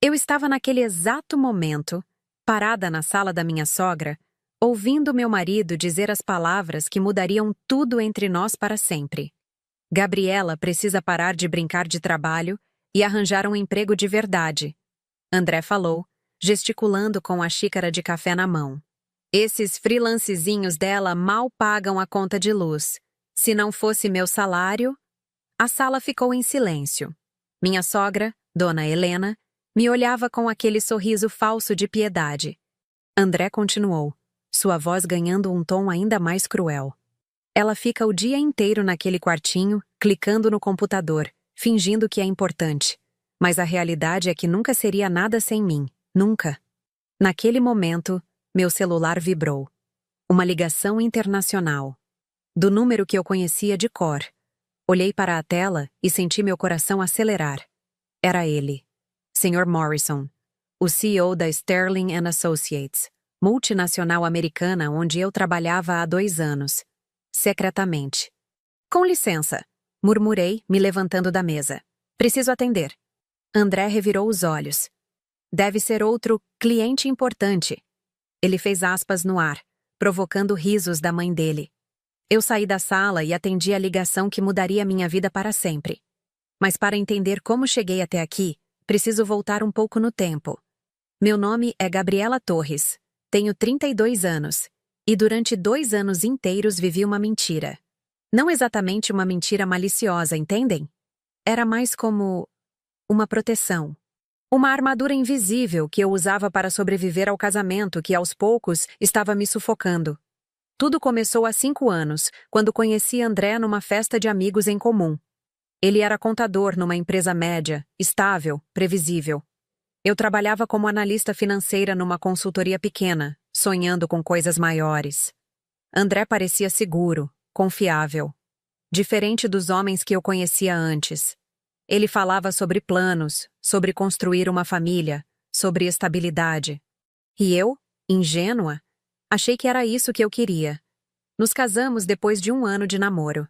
Eu estava naquele exato momento, parada na sala da minha sogra, ouvindo meu marido dizer as palavras que mudariam tudo entre nós para sempre. Gabriela precisa parar de brincar de trabalho e arranjar um emprego de verdade. André falou, gesticulando com a xícara de café na mão. Esses freelancezinhos dela mal pagam a conta de luz. Se não fosse meu salário... A sala ficou em silêncio. Minha sogra, Dona Helena, me olhava com aquele sorriso falso de piedade. André continuou, sua voz ganhando um tom ainda mais cruel. Ela fica o dia inteiro naquele quartinho, clicando no computador, fingindo que é importante. Mas a realidade é que nunca seria nada sem mim. Nunca. Naquele momento, meu celular vibrou. Uma ligação internacional. Do número que eu conhecia de cor. Olhei para a tela e senti meu coração acelerar. Era ele. Sr. Morrison, o CEO da Sterling and Associates, multinacional americana onde eu trabalhava há 2 anos. Secretamente. Com licença, murmurei, me levantando da mesa. Preciso atender. André revirou os olhos. Deve ser outro cliente importante. Ele fez aspas no ar, provocando risos da mãe dele. Eu saí da sala e atendi a ligação que mudaria minha vida para sempre. Mas para entender como cheguei até aqui, preciso voltar um pouco no tempo. Meu nome é Gabriela Torres, tenho 32 anos, e durante 2 anos inteiros vivi uma mentira. Não exatamente uma mentira maliciosa, entendem? Era mais como uma proteção. Uma armadura invisível que eu usava para sobreviver ao casamento que, aos poucos, estava me sufocando. Tudo começou há 5 anos, quando conheci André numa festa de amigos em comum. Ele era contador numa empresa média, estável, previsível. Eu trabalhava como analista financeira numa consultoria pequena, sonhando com coisas maiores. André parecia seguro, confiável. Diferente dos homens que eu conhecia antes. Ele falava sobre planos, sobre construir uma família, sobre estabilidade. E eu, ingênua, achei que era isso que eu queria. Nos casamos depois de 1 ano de namoro.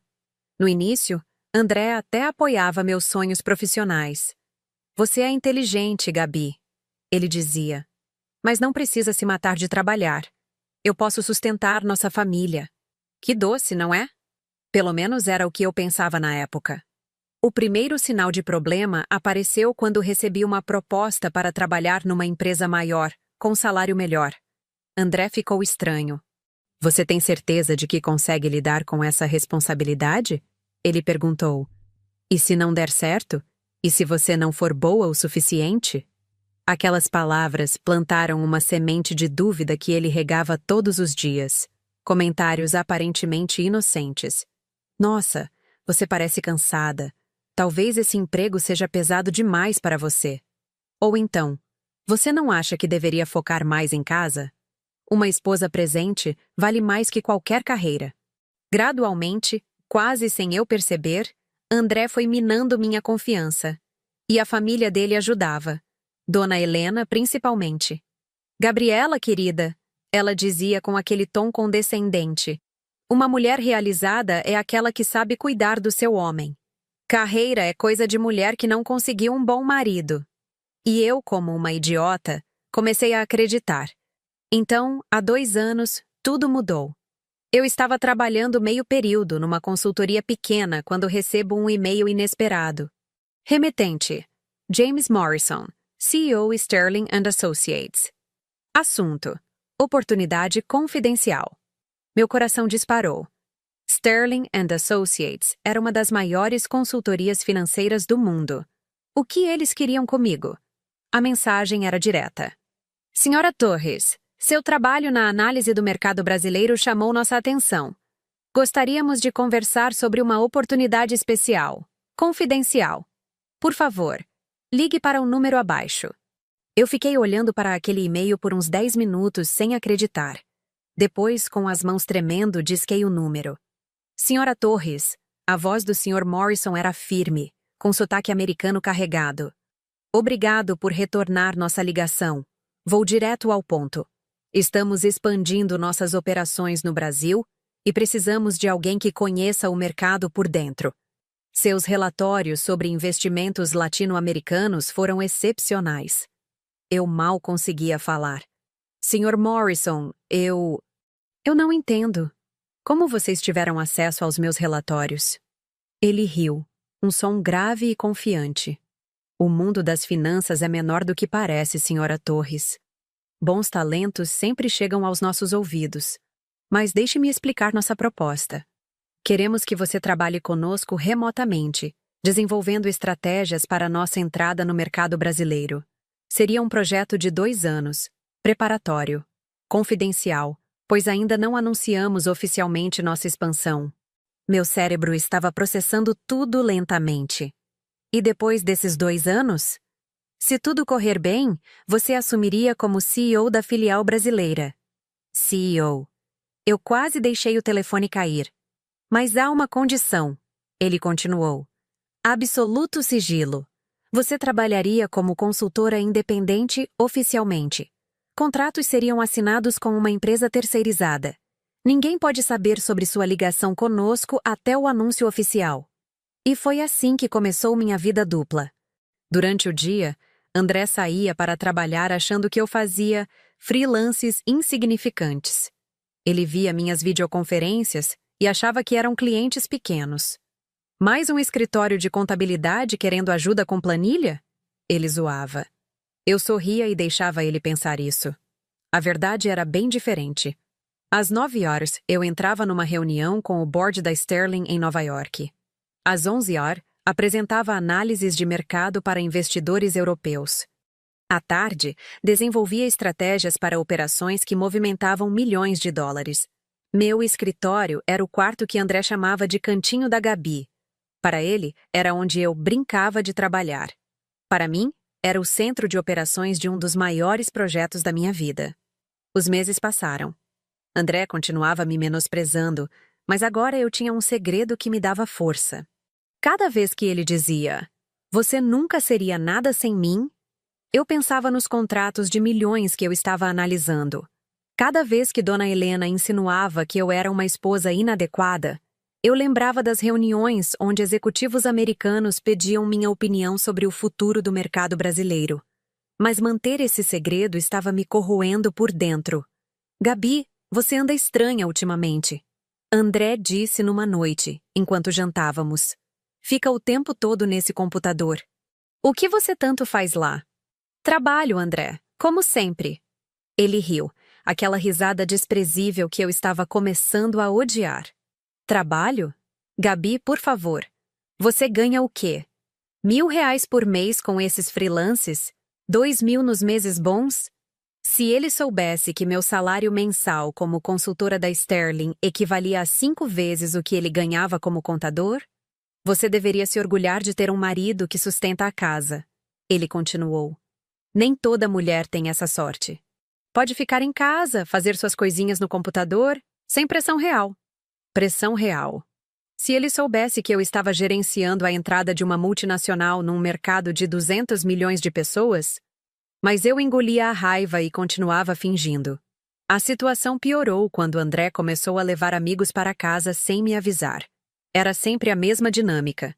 No início, André até apoiava meus sonhos profissionais. Você é inteligente, Gabi, ele dizia. Mas não precisa se matar de trabalhar. Eu posso sustentar nossa família. Que doce, não é? Pelo menos era o que eu pensava na época. O primeiro sinal de problema apareceu quando recebi uma proposta para trabalhar numa empresa maior, com salário melhor. André ficou estranho. Você tem certeza de que consegue lidar com essa responsabilidade? Ele perguntou. E se não der certo? E se você não for boa o suficiente? Aquelas palavras plantaram uma semente de dúvida que ele regava todos os dias. Comentários aparentemente inocentes. Nossa, você parece cansada. Talvez esse emprego seja pesado demais para você. Ou então, você não acha que deveria focar mais em casa? Uma esposa presente vale mais que qualquer carreira. Gradualmente, quase sem eu perceber, André foi minando minha confiança. E a família dele ajudava. Dona Helena, principalmente. Gabriela, querida, ela dizia com aquele tom condescendente. Uma mulher realizada é aquela que sabe cuidar do seu homem. Carreira é coisa de mulher que não conseguiu um bom marido. E eu, como uma idiota, comecei a acreditar. Então, há 2 anos, tudo mudou. Eu estava trabalhando meio período numa consultoria pequena quando recebo um e-mail inesperado. Remetente: James Morrison, CEO Sterling and Associates. Assunto: oportunidade confidencial. Meu coração disparou. Sterling and Associates era uma das maiores consultorias financeiras do mundo. O que eles queriam comigo? A mensagem era direta. Senhora Torres, seu trabalho na análise do mercado brasileiro chamou nossa atenção. Gostaríamos de conversar sobre uma oportunidade especial, confidencial. Por favor, ligue para o número abaixo. Eu fiquei olhando para aquele e-mail por uns 10 minutos sem acreditar. Depois, com as mãos tremendo, disquei o número. Senhora Torres, a voz do Sr. Morrison era firme, com sotaque americano carregado. Obrigado por retornar nossa ligação. Vou direto ao ponto. Estamos expandindo nossas operações no Brasil e precisamos de alguém que conheça o mercado por dentro. Seus relatórios sobre investimentos latino-americanos foram excepcionais. Eu mal conseguia falar. Sr. Morrison, Eu não entendo. Como vocês tiveram acesso aos meus relatórios? Ele riu, um som grave e confiante. O mundo das finanças é menor do que parece, Sra. Torres. Bons talentos sempre chegam aos nossos ouvidos. Mas deixe-me explicar nossa proposta. Queremos que você trabalhe conosco remotamente, desenvolvendo estratégias para nossa entrada no mercado brasileiro. Seria um projeto de 2 anos, preparatório, confidencial, pois ainda não anunciamos oficialmente nossa expansão. Meu cérebro estava processando tudo lentamente. E depois desses 2 anos? Se tudo correr bem, você assumiria como CEO da filial brasileira. CEO. Eu quase deixei o telefone cair. Mas há uma condição, ele continuou. Absoluto sigilo. Você trabalharia como consultora independente oficialmente. Contratos seriam assinados com uma empresa terceirizada. Ninguém pode saber sobre sua ligação conosco até o anúncio oficial. E foi assim que começou minha vida dupla. Durante o dia, André saía para trabalhar achando que eu fazia freelances insignificantes. Ele via minhas videoconferências e achava que eram clientes pequenos. Mais um escritório de contabilidade querendo ajuda com planilha? Ele zoava. Eu sorria e deixava ele pensar isso. A verdade era bem diferente. Às 9h, eu entrava numa reunião com o board da Sterling em Nova York. Às 11h, apresentava análises de mercado para investidores europeus. À tarde, desenvolvia estratégias para operações que movimentavam milhões de dólares. Meu escritório era o quarto que André chamava de cantinho da Gabi. Para ele, era onde eu brincava de trabalhar. Para mim, era o centro de operações de um dos maiores projetos da minha vida. Os meses passaram. André continuava me menosprezando, mas agora eu tinha um segredo que me dava força. Cada vez que ele dizia, "Você nunca seria nada sem mim", eu pensava nos contratos de milhões que eu estava analisando. Cada vez que Dona Helena insinuava que eu era uma esposa inadequada, eu lembrava das reuniões onde executivos americanos pediam minha opinião sobre o futuro do mercado brasileiro. Mas manter esse segredo estava me corroendo por dentro. "Gabi, você anda estranha ultimamente", André disse numa noite, enquanto jantávamos. "Fica o tempo todo nesse computador. O que você tanto faz lá?" "Trabalho, André, como sempre." Ele riu, aquela risada desprezível que eu estava começando a odiar. "Trabalho? Gabi, por favor. Você ganha o quê? R$ 1.000 por mês com esses freelances? 2.000 nos meses bons?" Se ele soubesse que meu salário mensal como consultora da Sterling equivalia a 5 vezes o que ele ganhava como contador? "Você deveria se orgulhar de ter um marido que sustenta a casa", ele continuou. "Nem toda mulher tem essa sorte. Pode ficar em casa, fazer suas coisinhas no computador, sem pressão real." Pressão real. Se ele soubesse que eu estava gerenciando a entrada de uma multinacional num mercado de 200 milhões de pessoas... Mas eu engolia a raiva e continuava fingindo. A situação piorou quando André começou a levar amigos para casa sem me avisar. Era sempre a mesma dinâmica.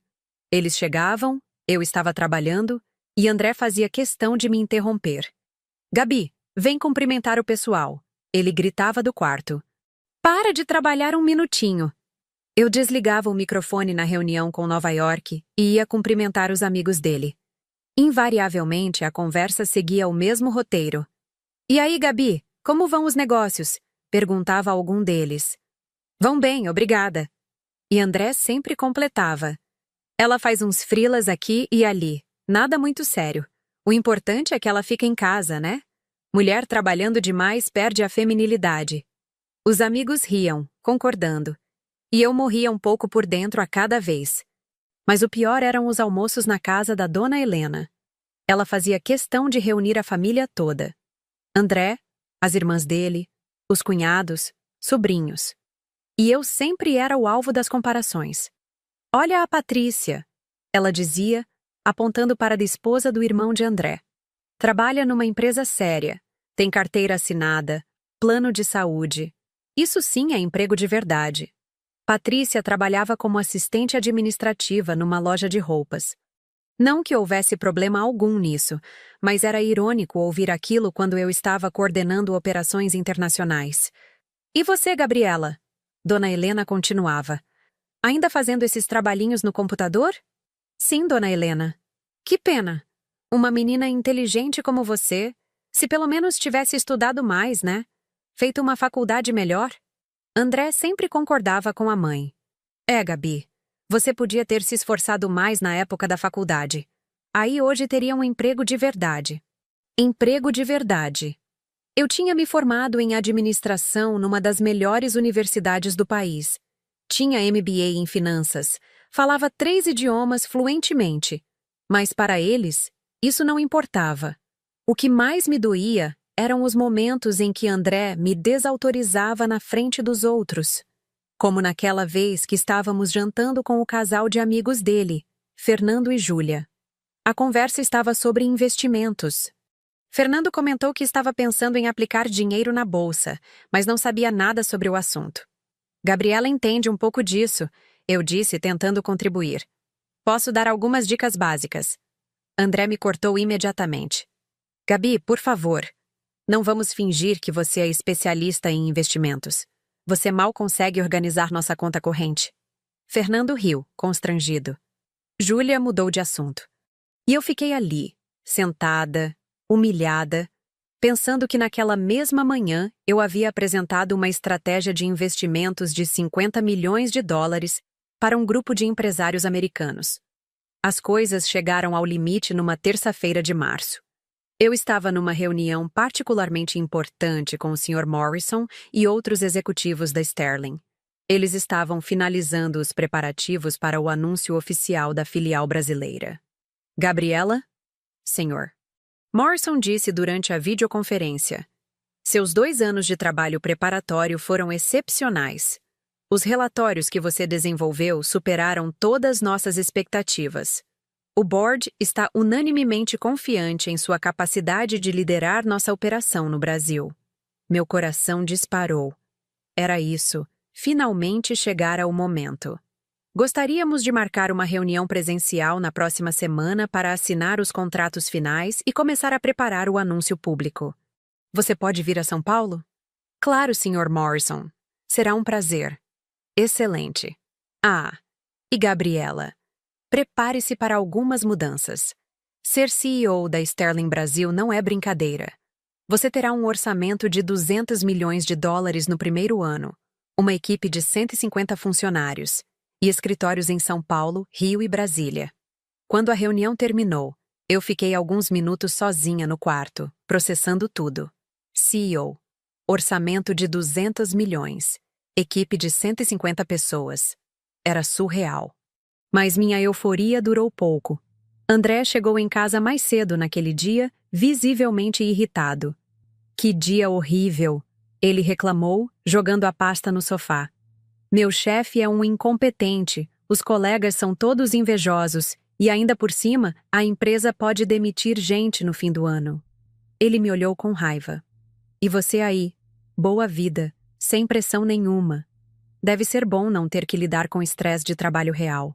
Eles chegavam, eu estava trabalhando, e André fazia questão de me interromper. "Gabi, vem cumprimentar o pessoal", ele gritava do quarto. "Para de trabalhar um minutinho." Eu desligava o microfone na reunião com Nova York e ia cumprimentar os amigos dele. Invariavelmente, a conversa seguia o mesmo roteiro. "E aí, Gabi, como vão os negócios?" perguntava algum deles. "Vão bem, obrigada." E André sempre completava. "Ela faz uns freelas aqui e ali, nada muito sério. O importante é que ela fica em casa, né? Mulher trabalhando demais perde a feminilidade." Os amigos riam, concordando. E eu morria um pouco por dentro a cada vez. Mas o pior eram os almoços na casa da Dona Helena. Ela fazia questão de reunir a família toda. André, as irmãs dele, os cunhados, sobrinhos. E eu sempre era o alvo das comparações. "Olha a Patrícia", ela dizia, apontando para a esposa do irmão de André. "Trabalha numa empresa séria, tem carteira assinada, plano de saúde. Isso sim é emprego de verdade." Patrícia trabalhava como assistente administrativa numa loja de roupas. Não que houvesse problema algum nisso, mas era irônico ouvir aquilo quando eu estava coordenando operações internacionais. E você, Gabriela? Dona Helena continuava. Ainda fazendo esses trabalhinhos no computador? Sim, Dona Helena. Que pena. Uma menina inteligente como você, se pelo menos tivesse estudado mais, né? Feito uma faculdade melhor? André sempre concordava com a mãe. Gabi, você podia ter se esforçado mais na época da faculdade. Aí hoje teria um emprego de verdade. Emprego de verdade. Eu tinha me formado em administração numa das melhores universidades do país. Tinha MBA em finanças. Falava 3 idiomas fluentemente. Mas para eles, isso não importava. O que mais me doía eram os momentos em que André me desautorizava na frente dos outros. Como naquela vez que estávamos jantando com o casal de amigos dele, Fernando e Júlia. A conversa estava sobre investimentos. Fernando comentou que estava pensando em aplicar dinheiro na bolsa, mas não sabia nada sobre o assunto. Gabriela entende um pouco disso, eu disse, tentando contribuir. Posso dar algumas dicas básicas. André me cortou imediatamente. Gabi, por favor, não vamos fingir que você é especialista em investimentos. Você mal consegue organizar nossa conta corrente. Fernando riu, constrangido. Júlia mudou de assunto. E eu fiquei ali, sentada, humilhada, pensando que naquela mesma manhã eu havia apresentado uma estratégia de investimentos de 50 milhões de dólares para um grupo de empresários americanos. As coisas chegaram ao limite numa terça-feira de março. Eu estava numa reunião particularmente importante com o Sr. Morrison e outros executivos da Sterling. Eles estavam finalizando os preparativos para o anúncio oficial da filial brasileira. Gabriela? Senhor. Morrison disse durante a videoconferência. Seus 2 anos de trabalho preparatório foram excepcionais. Os relatórios que você desenvolveu superaram todas nossas expectativas. O board está unanimemente confiante em sua capacidade de liderar nossa operação no Brasil. Meu coração disparou. Era isso. Finalmente chegara o momento. Gostaríamos de marcar uma reunião presencial na próxima semana para assinar os contratos finais e começar a preparar o anúncio público. Você pode vir a São Paulo? Claro, Sr. Morrison. Será um prazer. Excelente. E Gabriela? Prepare-se para algumas mudanças. Ser CEO da Sterling Brasil não é brincadeira. Você terá um orçamento de 200 milhões de dólares no primeiro ano, uma equipe de 150 funcionários e escritórios em São Paulo, Rio e Brasília. Quando a reunião terminou, eu fiquei alguns minutos sozinha no quarto, processando tudo. CEO. Orçamento de 200 milhões. Equipe de 150 pessoas. Era surreal. Mas minha euforia durou pouco. André chegou em casa mais cedo naquele dia, visivelmente irritado. Que dia horrível! Ele reclamou, jogando a pasta no sofá. Meu chefe é um incompetente, os colegas são todos invejosos e ainda por cima, a empresa pode demitir gente no fim do ano. Ele me olhou com raiva. E você aí? Boa vida, sem pressão nenhuma. Deve ser bom não ter que lidar com estresse de trabalho real.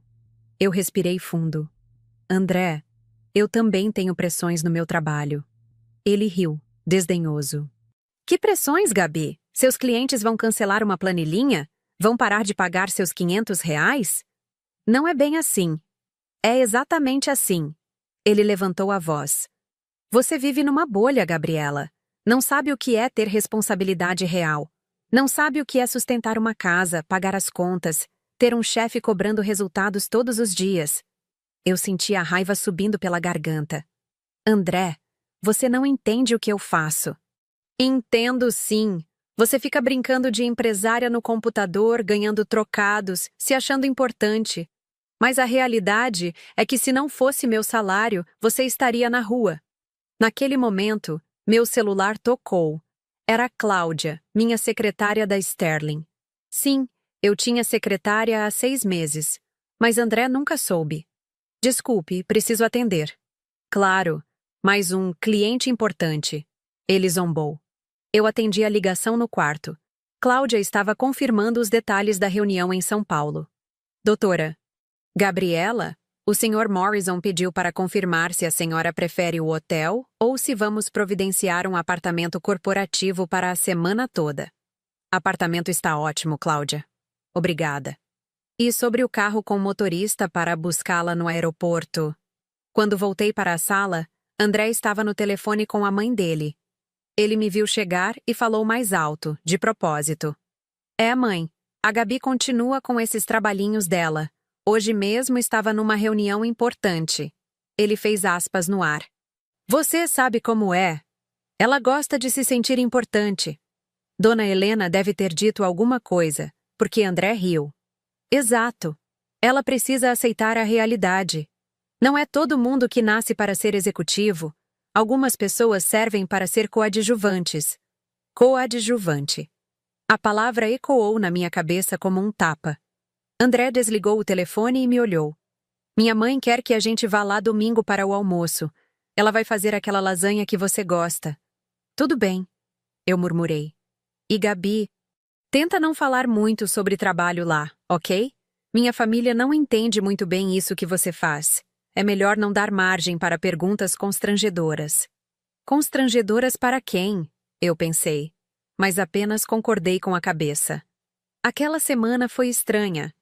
Eu respirei fundo. André, eu também tenho pressões no meu trabalho. Ele riu, desdenhoso. Que pressões, Gabi? Seus clientes vão cancelar uma planilhinha? Vão parar de pagar seus R$ 500? Não é bem assim. É exatamente assim. Ele levantou a voz. Você vive numa bolha, Gabriela. Não sabe o que é ter responsabilidade real. Não sabe o que é sustentar uma casa, pagar as contas, ter um chefe cobrando resultados todos os dias. Eu senti a raiva subindo pela garganta. André, você não entende o que eu faço. Entendo sim. Você fica brincando de empresária no computador, ganhando trocados, se achando importante. Mas a realidade é que se não fosse meu salário, você estaria na rua. Naquele momento, meu celular tocou. Era Cláudia, minha secretária da Sterling. Sim, eu tinha secretária há 6 meses, mas André nunca soube. Desculpe, preciso atender. Claro, mais um cliente importante. Ele zombou. Eu atendi a ligação no quarto. Cláudia estava confirmando os detalhes da reunião em São Paulo. Doutora. Gabriela? O Sr. Morrison pediu para confirmar se a senhora prefere o hotel ou se vamos providenciar um apartamento corporativo para a semana toda. Apartamento está ótimo, Cláudia. Obrigada. E sobre o carro com motorista para buscá-la no aeroporto? Quando voltei para a sala, André estava no telefone com a mãe dele. Ele me viu chegar e falou mais alto, de propósito. Mãe, a Gabi continua com esses trabalhinhos dela. Hoje mesmo estava numa reunião importante. Ele fez aspas no ar. Você sabe como é. Ela gosta de se sentir importante. Dona Helena deve ter dito alguma coisa, porque André riu. Exato. Ela precisa aceitar a realidade. Não é todo mundo que nasce para ser executivo. Algumas pessoas servem para ser coadjuvantes. Coadjuvante. A palavra ecoou na minha cabeça como um tapa. André desligou o telefone e me olhou. Minha mãe quer que a gente vá lá domingo para o almoço. Ela vai fazer aquela lasanha que você gosta. Tudo bem, eu murmurei. E Gabi, tenta não falar muito sobre trabalho lá, ok? Minha família não entende muito bem isso que você faz. É melhor não dar margem para perguntas constrangedoras. Constrangedoras para quem? Eu pensei. Mas apenas concordei com a cabeça. Aquela semana foi estranha.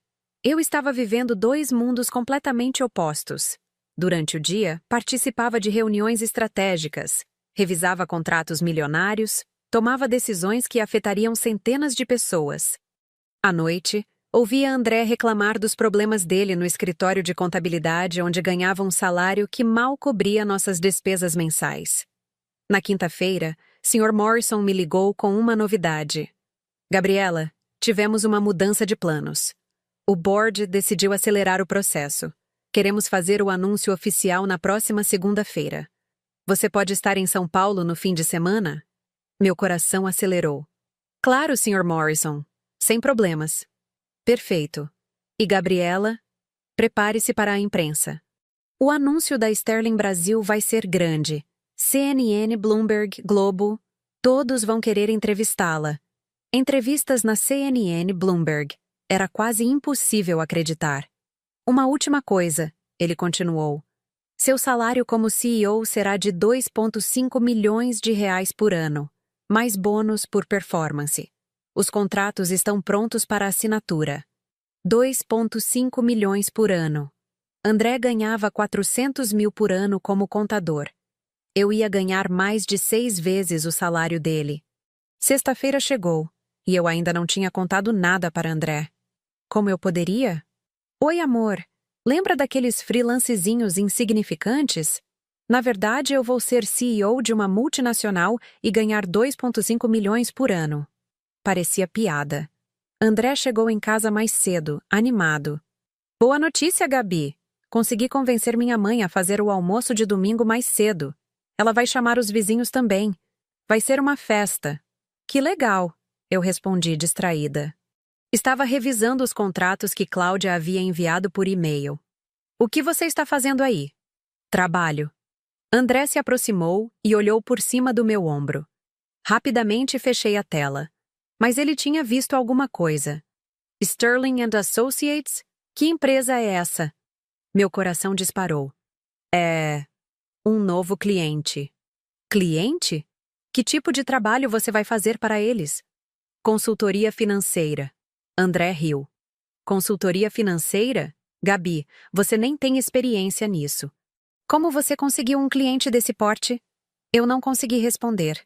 Eu estava vivendo dois mundos completamente opostos. Durante o dia, participava de reuniões estratégicas, revisava contratos milionários, tomava decisões que afetariam centenas de pessoas. À noite, ouvia André reclamar dos problemas dele no escritório de contabilidade onde ganhava um salário que mal cobria nossas despesas mensais. Na quinta-feira, Sr. Morrison me ligou com uma novidade. Gabriela, tivemos uma mudança de planos. O board decidiu acelerar o processo. Queremos fazer o anúncio oficial na próxima segunda-feira. Você pode estar em São Paulo no fim de semana? Meu coração acelerou. Claro, Sr. Morrison. Sem problemas. Perfeito. E Gabriela? Prepare-se para a imprensa. O anúncio da Sterling Brasil vai ser grande. CNN, Bloomberg, Globo, todos vão querer entrevistá-la. Entrevistas na CNN, Bloomberg. Era quase impossível acreditar. Uma última coisa, ele continuou. Seu salário como CEO será de 2,5 milhões de reais por ano, mais bônus por performance. Os contratos estão prontos para assinatura. 2,5 milhões por ano. André ganhava 400 mil por ano como contador. Eu ia ganhar mais de 6 vezes o salário dele. Sexta-feira chegou, e eu ainda não tinha contado nada para André. Como eu poderia? Oi, amor. Lembra daqueles freelancezinhos insignificantes? Na verdade, eu vou ser CEO de uma multinacional e ganhar 2,5 milhões por ano. Parecia piada. André chegou em casa mais cedo, animado. Boa notícia, Gabi. Consegui convencer minha mãe a fazer o almoço de domingo mais cedo. Ela vai chamar os vizinhos também. Vai ser uma festa. Que legal, eu respondi distraída. Estava revisando os contratos que Cláudia havia enviado por e-mail. O que você está fazendo aí? Trabalho. André se aproximou e olhou por cima do meu ombro. Rapidamente fechei a tela. Mas ele tinha visto alguma coisa. Sterling and Associates? Que empresa é essa? Meu coração disparou. É um novo cliente. Cliente? Que tipo de trabalho você vai fazer para eles? Consultoria financeira. André riu. Consultoria financeira? Gabi, você nem tem experiência nisso. Como você conseguiu um cliente desse porte? Eu não consegui responder.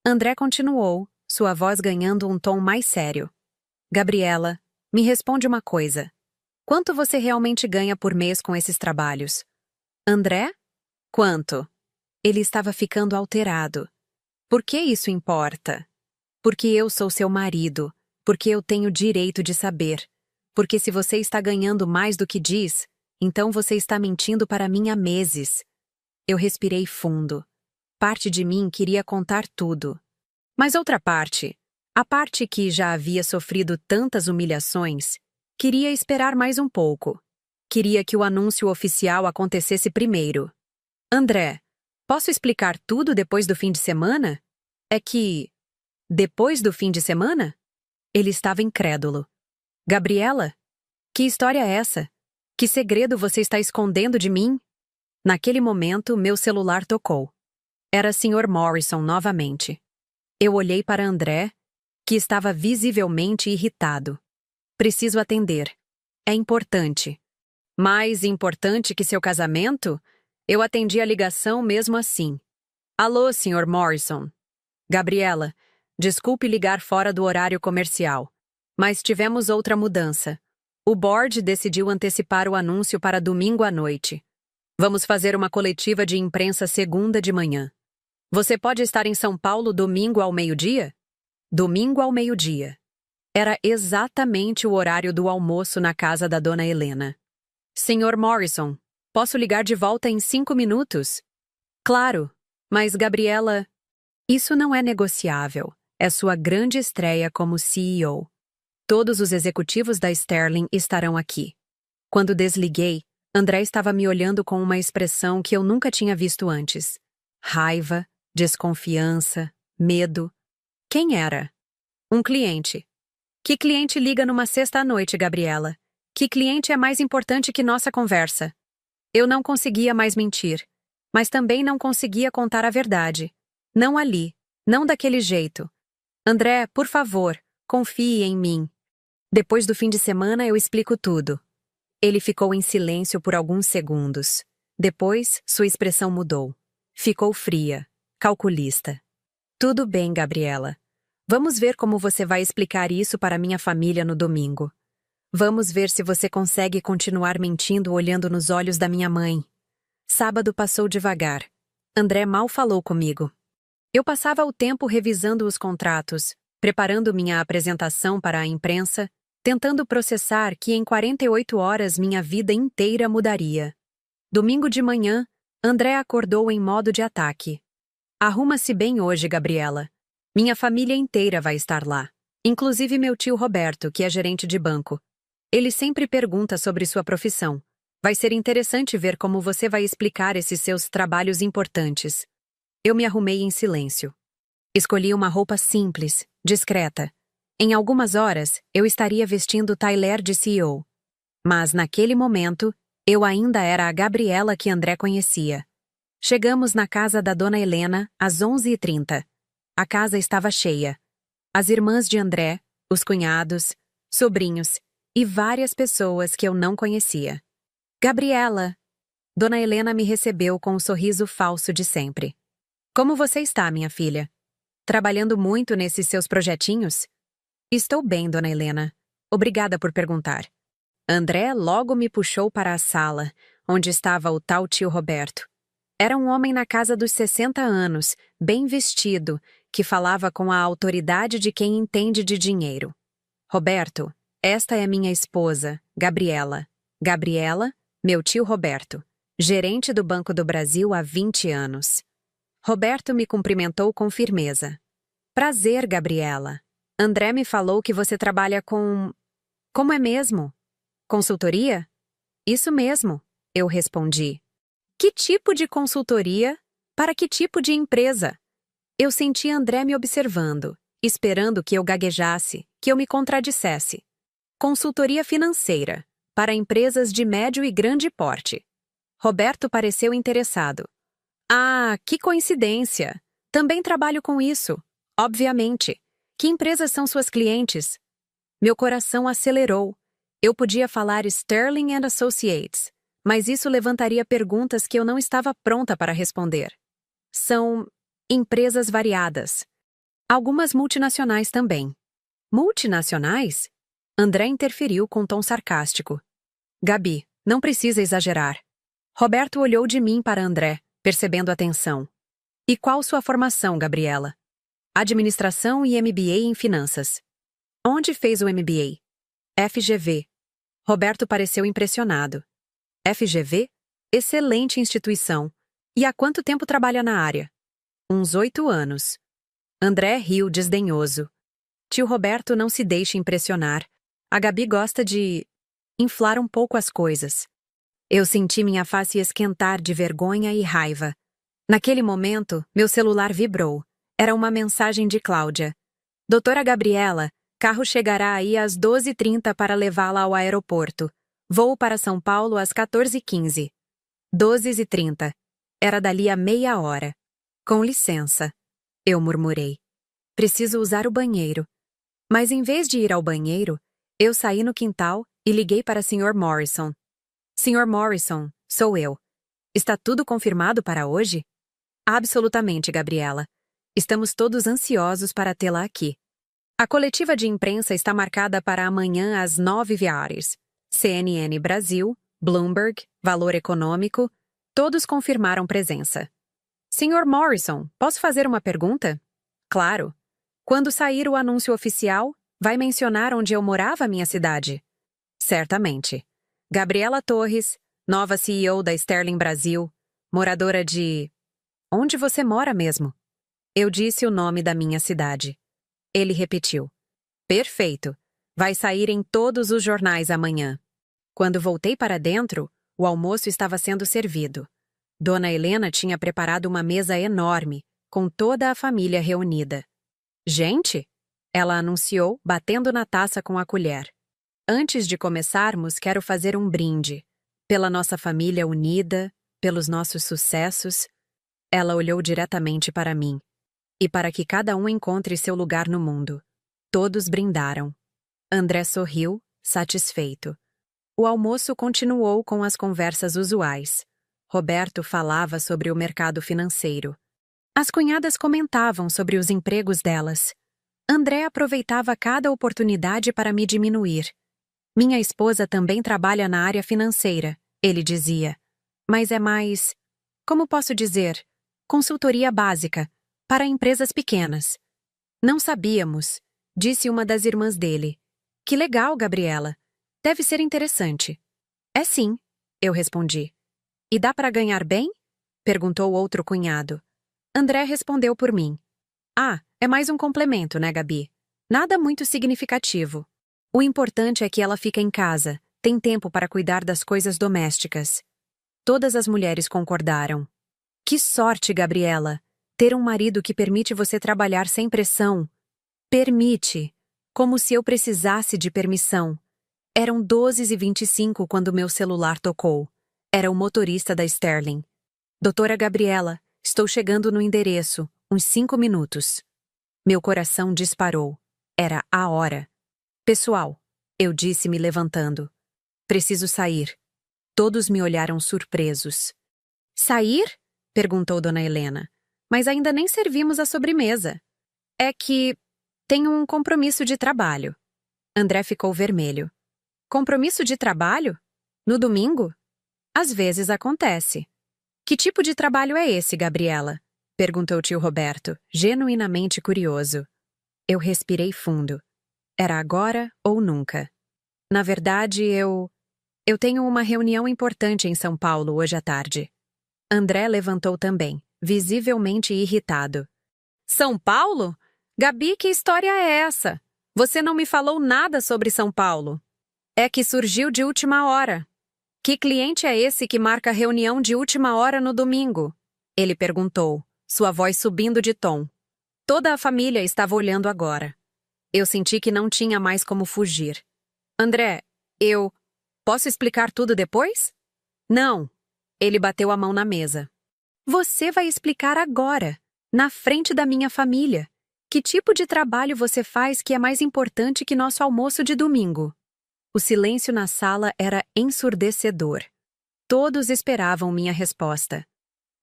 André continuou, sua voz ganhando um tom mais sério. Gabriela, me responde uma coisa. Quanto você realmente ganha por mês com esses trabalhos? André? Quanto? Ele estava ficando alterado. Por que isso importa? Porque eu sou seu marido. Porque eu tenho direito de saber. Porque se você está ganhando mais do que diz, então você está mentindo para mim há meses. Eu respirei fundo. Parte de mim queria contar tudo. Mas outra parte, a parte que já havia sofrido tantas humilhações, queria esperar mais um pouco. Queria que o anúncio oficial acontecesse primeiro. André, posso explicar tudo depois do fim de semana? É que... Depois do fim de semana? Ele estava incrédulo. Gabriela? Que história é essa? Que segredo você está escondendo de mim? Naquele momento, meu celular tocou. Era Sr. Morrison novamente. Eu olhei para André, que estava visivelmente irritado. Preciso atender. É importante. Mais importante que seu casamento? Eu atendi a ligação mesmo assim. Alô, Sr. Morrison. Gabriela, desculpe ligar fora do horário comercial, mas tivemos outra mudança. O board decidiu antecipar o anúncio para domingo à noite. Vamos fazer uma coletiva de imprensa segunda de manhã. Você pode estar em São Paulo domingo ao meio-dia? Domingo ao meio-dia. Era exatamente o horário do almoço na casa da dona Helena. Sr. Morrison, posso ligar de volta em 5 minutos? Claro, mas Gabriela... Isso não é negociável. É sua grande estreia como CEO. Todos os executivos da Sterling estarão aqui. Quando desliguei, André estava me olhando com uma expressão que eu nunca tinha visto antes. Raiva, desconfiança, medo. Quem era? Um cliente. Que cliente liga numa sexta à noite, Gabriela? Que cliente é mais importante que nossa conversa? Eu não conseguia mais mentir, mas também não conseguia contar a verdade. Não ali, não daquele jeito. André, por favor, confie em mim. Depois do fim de semana eu explico tudo. Ele ficou em silêncio por alguns segundos. Depois, sua expressão mudou. Ficou fria, calculista. Tudo bem, Gabriela. Vamos ver como você vai explicar isso para minha família no domingo. Vamos ver se você consegue continuar mentindo olhando nos olhos da minha mãe. Sábado passou devagar. André mal falou comigo. Eu passava o tempo revisando os contratos, preparando minha apresentação para a imprensa, tentando processar que em 48 horas minha vida inteira mudaria. Domingo de manhã, André acordou em modo de ataque. Arruma-se bem hoje, Gabriela. Minha família inteira vai estar lá, inclusive meu tio Roberto, que é gerente de banco. Ele sempre pergunta sobre sua profissão. Vai ser interessante ver como você vai explicar esses seus trabalhos importantes. Eu me arrumei em silêncio. Escolhi uma roupa simples, discreta. Em algumas horas, eu estaria vestindo o tailleur de CEO. Mas, naquele momento, eu ainda era a Gabriela que André conhecia. Chegamos na casa da dona Helena às 11h30. A casa estava cheia. As irmãs de André, os cunhados, sobrinhos e várias pessoas que eu não conhecia. Gabriela! Dona Helena me recebeu com o sorriso falso de sempre. Como você está, minha filha? Trabalhando muito nesses seus projetinhos? Estou bem, dona Helena. Obrigada por perguntar. André logo me puxou para a sala, onde estava o tal tio Roberto. Era um homem na casa dos 60 anos, bem vestido, que falava com a autoridade de quem entende de dinheiro. Roberto, esta é minha esposa, Gabriela. Gabriela, meu tio Roberto, gerente do Banco do Brasil há 20 anos. Roberto me cumprimentou com firmeza. Prazer, Gabriela. André me falou que você trabalha com... Como é mesmo? Consultoria? Isso mesmo, eu respondi. Que tipo de consultoria? Para que tipo de empresa? Eu senti André me observando, esperando que eu gaguejasse, que eu me contradissesse. Consultoria financeira, para empresas de médio e grande porte. Roberto pareceu interessado. Ah, que coincidência! Também trabalho com isso. Obviamente. Que empresas são suas clientes? Meu coração acelerou. Eu podia falar Sterling and Associates, mas isso levantaria perguntas que eu não estava pronta para responder. São empresas variadas. Algumas multinacionais também. Multinacionais? André interferiu com tom sarcástico. Gabi, não precisa exagerar. Roberto olhou de mim para André, percebendo a tensão. E qual sua formação, Gabriela? Administração e MBA em Finanças. Onde fez o MBA? FGV. Roberto pareceu impressionado. FGV? Excelente instituição. E há quanto tempo trabalha na área? Uns 8 anos. André riu desdenhoso. Tio Roberto não se deixe impressionar. A Gabi gosta de inflar um pouco as coisas. Eu senti minha face esquentar de vergonha e raiva. Naquele momento, meu celular vibrou. Era uma mensagem de Cláudia. Doutora Gabriela, carro chegará aí às 12h30 para levá-la ao aeroporto. Voo para São Paulo às 14h15. 12h30. Era dali a meia hora. Com licença. Eu murmurei. Preciso usar o banheiro. Mas em vez de ir ao banheiro, eu saí no quintal e liguei para Sr. Morrison. Sr. Morrison, sou eu. Está tudo confirmado para hoje? Absolutamente, Gabriela. Estamos todos ansiosos para tê-la aqui. A coletiva de imprensa está marcada para amanhã às 9h. CNN Brasil, Bloomberg, Valor Econômico, todos confirmaram presença. Sr. Morrison, posso fazer uma pergunta? Claro. Quando sair o anúncio oficial, vai mencionar onde eu morava, minha cidade? Certamente. Gabriela Torres, nova CEO da Sterling Brasil, moradora de... Onde você mora mesmo? Eu disse o nome da minha cidade. Ele repetiu. Perfeito. Vai sair em todos os jornais amanhã. Quando voltei para dentro, o almoço estava sendo servido. Dona Helena tinha preparado uma mesa enorme, com toda a família reunida. Gente, ela anunciou, batendo na taça com a colher. Antes de começarmos, quero fazer um brinde. Pela nossa família unida, pelos nossos sucessos. Ela olhou diretamente para mim. E para que cada um encontre seu lugar no mundo. Todos brindaram. André sorriu, satisfeito. O almoço continuou com as conversas usuais. Roberto falava sobre o mercado financeiro. As cunhadas comentavam sobre os empregos delas. André aproveitava cada oportunidade para me diminuir. Minha esposa também trabalha na área financeira, ele dizia. Mas é mais... Como posso dizer? Consultoria básica, para empresas pequenas. Não sabíamos, disse uma das irmãs dele. Que legal, Gabriela. Deve ser interessante. É sim, eu respondi. E dá para ganhar bem? Perguntou outro cunhado. André respondeu por mim. Ah, é mais um complemento, né, Gabi? Nada muito significativo. O importante é que ela fica em casa, tem tempo para cuidar das coisas domésticas. Todas as mulheres concordaram. Que sorte, Gabriela! Ter um marido que permite você trabalhar sem pressão. Permite. Como se eu precisasse de permissão. Eram 12h25 quando meu celular tocou. Era o motorista da Sterling. Doutora Gabriela, estou chegando no endereço. Uns 5 minutos. Meu coração disparou. Era a hora. Pessoal, eu disse me levantando. Preciso sair. Todos me olharam surpresos. Sair? Perguntou Dona Helena. Mas ainda nem servimos a sobremesa. É que tenho um compromisso de trabalho. André ficou vermelho. Compromisso de trabalho? No domingo? Às vezes acontece. Que tipo de trabalho é esse, Gabriela? Perguntou tio Roberto, genuinamente curioso. Eu respirei fundo. Era agora ou nunca. Na verdade, eu tenho uma reunião importante em São Paulo hoje à tarde. André levantou também, visivelmente irritado. São Paulo? Gabi, que história é essa? Você não me falou nada sobre São Paulo. É que surgiu de última hora. Que cliente é esse que marca reunião de última hora no domingo? Ele perguntou, sua voz subindo de tom. Toda a família estava olhando agora. Eu senti que não tinha mais como fugir. André, posso explicar tudo depois? Não. Ele bateu a mão na mesa. Você vai explicar agora, na frente da minha família. Que tipo de trabalho você faz que é mais importante que nosso almoço de domingo? O silêncio na sala era ensurdecedor. Todos esperavam minha resposta.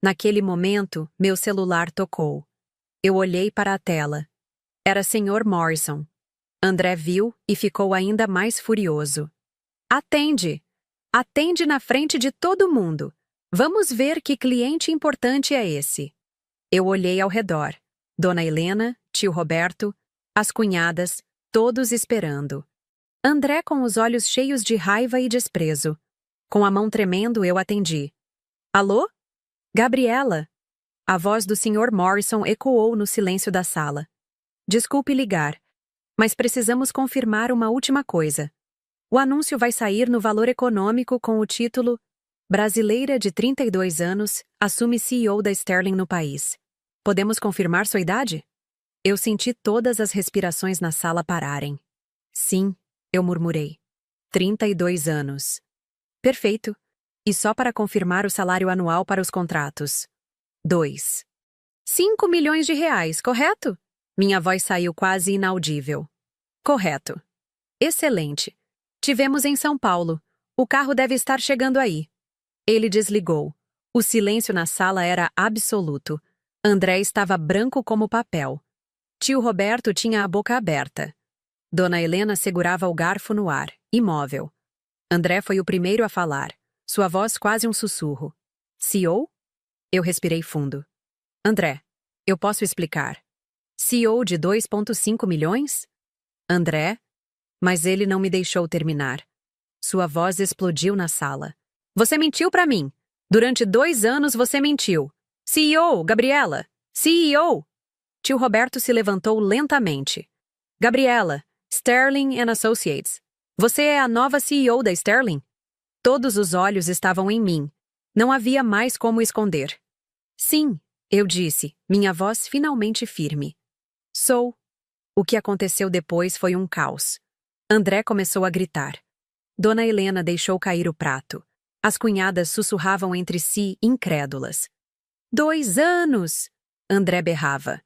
Naquele momento, meu celular tocou. Eu olhei para a tela. Era Sr. Morrison. André viu e ficou ainda mais furioso. Atende! Atende na frente de todo mundo. Vamos ver que cliente importante é esse. Eu olhei ao redor. Dona Helena, tio Roberto, as cunhadas, todos esperando. André com os olhos cheios de raiva e desprezo. Com a mão tremendo, eu atendi. Alô? Gabriela? A voz do Sr. Morrison ecoou no silêncio da sala. Desculpe ligar, mas precisamos confirmar uma última coisa. O anúncio vai sair no Valor Econômico com o título Brasileira de 32 anos assume CEO da Sterling no país. Podemos confirmar sua idade? Eu senti todas as respirações na sala pararem. Sim, eu murmurei. 32 anos. Perfeito. E só para confirmar o salário anual para os contratos. 2. 5 milhões de reais, correto? Minha voz saiu quase inaudível. Correto. Excelente. Tivemos em São Paulo. O carro deve estar chegando aí. Ele desligou. O silêncio na sala era absoluto. André estava branco como papel. Tio Roberto tinha a boca aberta. Dona Helena segurava o garfo no ar, imóvel. André foi o primeiro a falar, sua voz quase um sussurro. CEO? Eu respirei fundo. André, eu posso explicar. CEO de 2,5 milhões? André? Mas ele não me deixou terminar. Sua voz explodiu na sala. Você mentiu para mim. Durante 2 anos você mentiu. CEO, Gabriela! CEO! Tio Roberto se levantou lentamente. Gabriela, Sterling and Associates. Você é a nova CEO da Sterling? Todos os olhos estavam em mim. Não havia mais como esconder. Sim, eu disse, minha voz finalmente firme. Sou. O que aconteceu depois foi um caos. André começou a gritar. Dona Helena deixou cair o prato. As cunhadas sussurravam entre si, incrédulas. 2 anos! André berrava.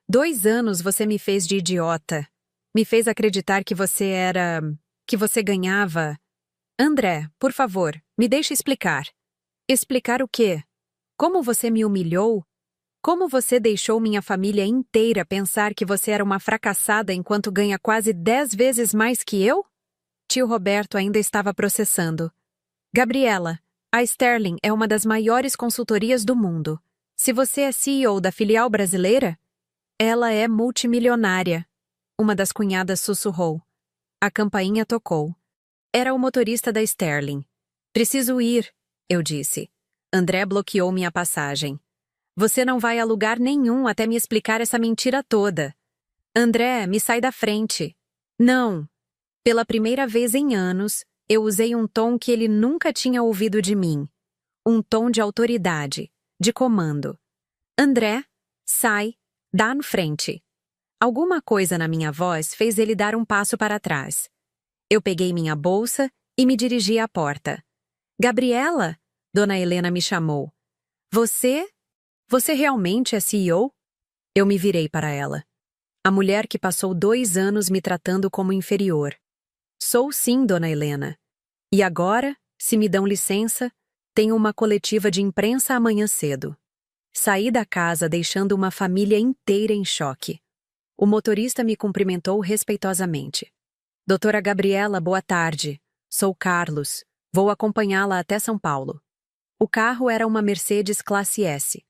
2 anos você me fez de idiota. Me fez acreditar que você ganhava. André, por favor, me deixe explicar. Explicar o quê? Como você me humilhou? Como você deixou minha família inteira pensar que você era uma fracassada enquanto ganha quase 10 vezes mais que eu? Tio Roberto ainda estava processando. Gabriela, a Sterling é uma das maiores consultorias do mundo. Se você é CEO da filial brasileira, ela é multimilionária. Uma das cunhadas sussurrou. A campainha tocou. Era o motorista da Sterling. Preciso ir, eu disse. André bloqueou minha passagem. Você não vai a lugar nenhum até me explicar essa mentira toda. André, me sai da frente. Não. Pela primeira vez em anos, eu usei um tom que ele nunca tinha ouvido de mim. Um tom de autoridade, de comando. André, sai, dá no frente. Alguma coisa na minha voz fez ele dar um passo para trás. Eu peguei minha bolsa e me dirigi à porta. Gabriela, Dona Helena me chamou. Você realmente é CEO? Eu me virei para ela. A mulher que passou 2 anos me tratando como inferior. Sou sim, Dona Helena. E agora, se me dão licença, tenho uma coletiva de imprensa amanhã cedo. Saí da casa deixando uma família inteira em choque. O motorista me cumprimentou respeitosamente. Doutora Gabriela, boa tarde. Sou Carlos. Vou acompanhá-la até São Paulo. O carro era uma Mercedes Classe S.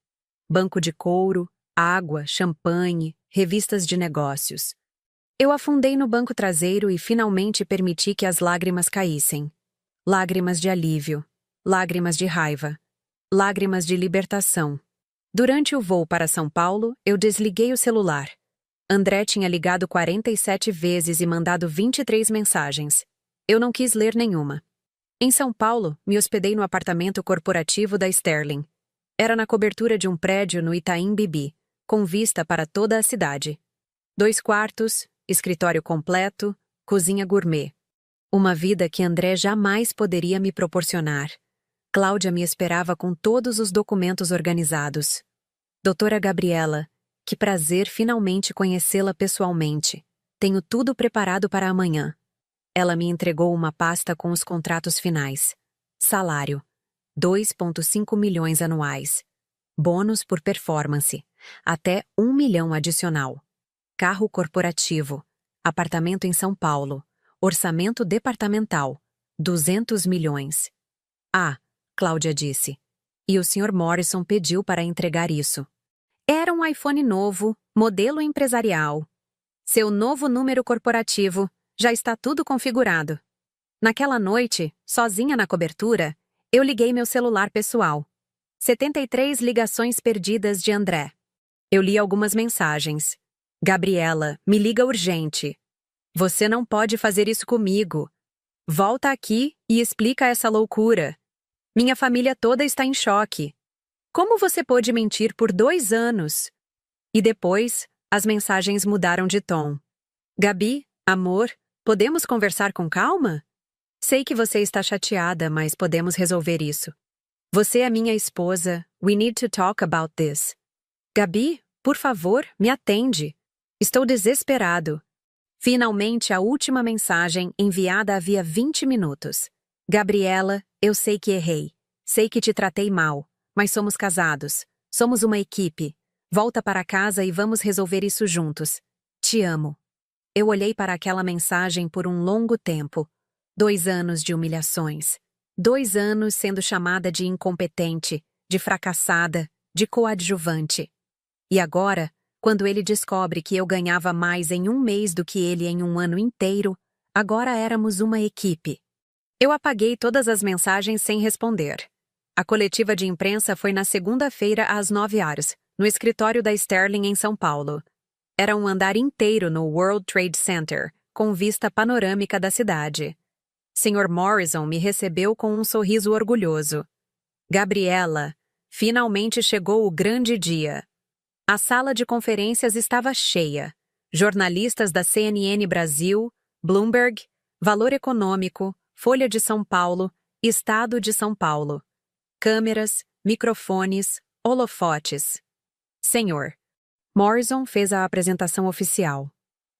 Banco de couro, água, champanhe, revistas de negócios. Eu afundei no banco traseiro e finalmente permiti que as lágrimas caíssem. Lágrimas de alívio, lágrimas de raiva, lágrimas de libertação. Durante o voo para São Paulo, eu desliguei o celular. André tinha ligado 47 vezes e mandado 23 mensagens. Eu não quis ler nenhuma. Em São Paulo, me hospedei no apartamento corporativo da Sterling. Era na cobertura de um prédio no Itaim Bibi, com vista para toda a cidade. 2 quartos, escritório completo, cozinha gourmet. Uma vida que André jamais poderia me proporcionar. Cláudia me esperava com todos os documentos organizados. Doutora Gabriela, que prazer finalmente conhecê-la pessoalmente. Tenho tudo preparado para amanhã. Ela me entregou uma pasta com os contratos finais. Salário: 2,5 milhões anuais. Bônus por performance, até 1 milhão adicional. Carro corporativo, apartamento em São Paulo, orçamento departamental, 200 milhões. Ah, Cláudia disse. E o Sr. Morrison pediu para entregar isso. Era um iPhone novo, modelo empresarial. Seu novo número corporativo, já está tudo configurado. Naquela noite, sozinha na cobertura, eu liguei meu celular pessoal. 73 ligações perdidas de André. Eu li algumas mensagens. Gabriela, me liga urgente. Você não pode fazer isso comigo. Volta aqui e explica essa loucura. Minha família toda está em choque. Como você pôde mentir por 2 anos? E depois, as mensagens mudaram de tom. Gabi, amor, podemos conversar com calma? Sei que você está chateada, mas podemos resolver isso. Você é minha esposa. We need to talk about this. Gabi, por favor, me atende. Estou desesperado. Finalmente, a última mensagem enviada havia 20 minutos. Gabriela, eu sei que errei. Sei que te tratei mal, mas somos casados. Somos uma equipe. Volta para casa e vamos resolver isso juntos. Te amo. Eu olhei para aquela mensagem por um longo tempo. 2 anos de humilhações. 2 anos sendo chamada de incompetente, de fracassada, de coadjuvante. E agora, quando ele descobre que eu ganhava mais em um mês do que ele em um ano inteiro, agora éramos uma equipe. Eu apaguei todas as mensagens sem responder. A coletiva de imprensa foi na segunda-feira às 9h, no escritório da Sterling em São Paulo. Era um andar inteiro no World Trade Center, com vista panorâmica da cidade. Sr. Morrison me recebeu com um sorriso orgulhoso. Gabriela, finalmente chegou o grande dia. A sala de conferências estava cheia. Jornalistas da CNN Brasil, Bloomberg, Valor Econômico, Folha de São Paulo, Estado de São Paulo. Câmeras, microfones, holofotes. Senhor. Morrison fez a apresentação oficial.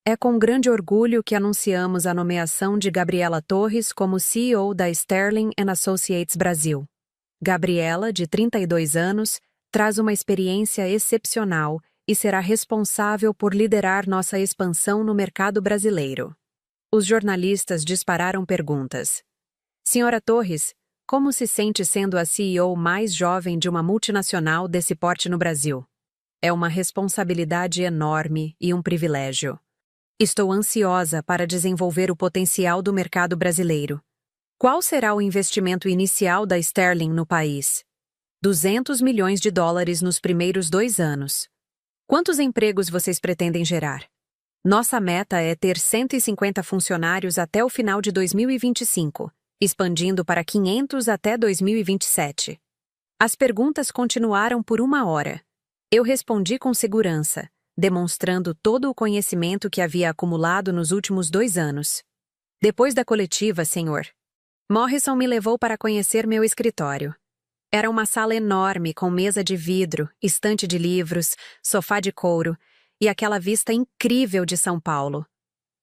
É com grande orgulho que anunciamos a nomeação de Gabriela Torres como CEO da Sterling Associates Brasil. Gabriela, de 32 anos, traz uma experiência excepcional e será responsável por liderar nossa expansão no mercado brasileiro. Os jornalistas dispararam perguntas. Senhora Torres, como se sente sendo a CEO mais jovem de uma multinacional desse porte no Brasil? É uma responsabilidade enorme e um privilégio. Estou ansiosa para desenvolver o potencial do mercado brasileiro. Qual será o investimento inicial da Sterling no país? 200 milhões de dólares nos primeiros 2 anos. Quantos empregos vocês pretendem gerar? Nossa meta é ter 150 funcionários até o final de 2025, expandindo para 500 até 2027. As perguntas continuaram por 1 hora. Eu respondi com segurança, demonstrando todo o conhecimento que havia acumulado nos últimos 2 anos. Depois da coletiva, senhor, Morrison me levou para conhecer meu escritório. Era uma sala enorme com mesa de vidro, estante de livros, sofá de couro e aquela vista incrível de São Paulo.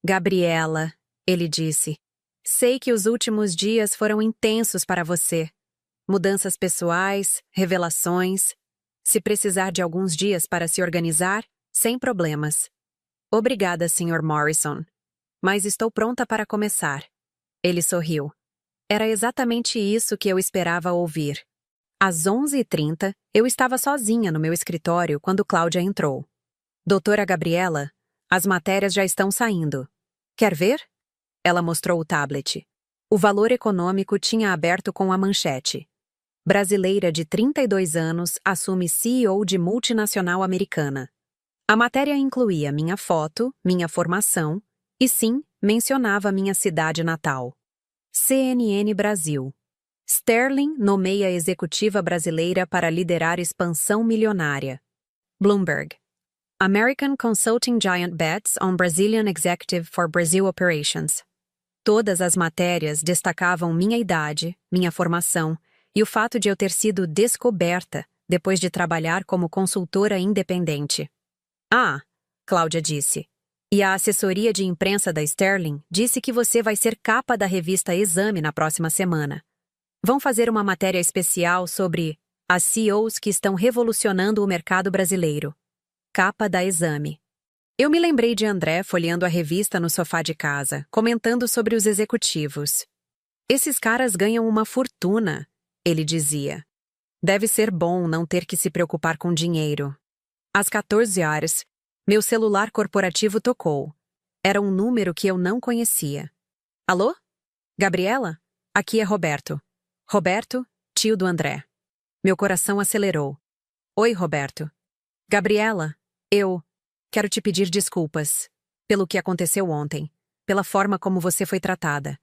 Gabriela, ele disse, sei que os últimos dias foram intensos para você. Mudanças pessoais, revelações. Se precisar de alguns dias para se organizar, sem problemas. Obrigada, Sr. Morrison. Mas estou pronta para começar. Ele sorriu. Era exatamente isso que eu esperava ouvir. Às 11h30, eu estava sozinha no meu escritório quando Cláudia entrou. Doutora Gabriela, as matérias já estão saindo. Quer ver? Ela mostrou o tablet. O Valor Econômico tinha aberto com a manchete. Brasileira de 32 anos assume CEO de multinacional americana. A matéria incluía minha foto, minha formação e, sim, mencionava minha cidade natal. CNN Brasil. Sterling nomeia executiva brasileira para liderar expansão milionária. Bloomberg. American Consulting Giant bets on Brazilian Executive for Brazil Operations. Todas as matérias destacavam minha idade, minha formação e o fato de eu ter sido descoberta depois de trabalhar como consultora independente. Ah, Cláudia disse. E a assessoria de imprensa da Sterling disse que você vai ser capa da revista Exame na próxima semana. Vão fazer uma matéria especial sobre as CEOs que estão revolucionando o mercado brasileiro. Capa da Exame. Eu me lembrei de André folheando a revista no sofá de casa, comentando sobre os executivos. Esses caras ganham uma fortuna, ele dizia. Deve ser bom não ter que se preocupar com dinheiro. Às 14h, meu celular corporativo tocou. Era um número que eu não conhecia. Alô? Gabriela? Aqui é Roberto. Roberto, tio do André. Meu coração acelerou. Oi, Roberto. Gabriela, eu quero te pedir desculpas pelo que aconteceu ontem, pela forma como você foi tratada.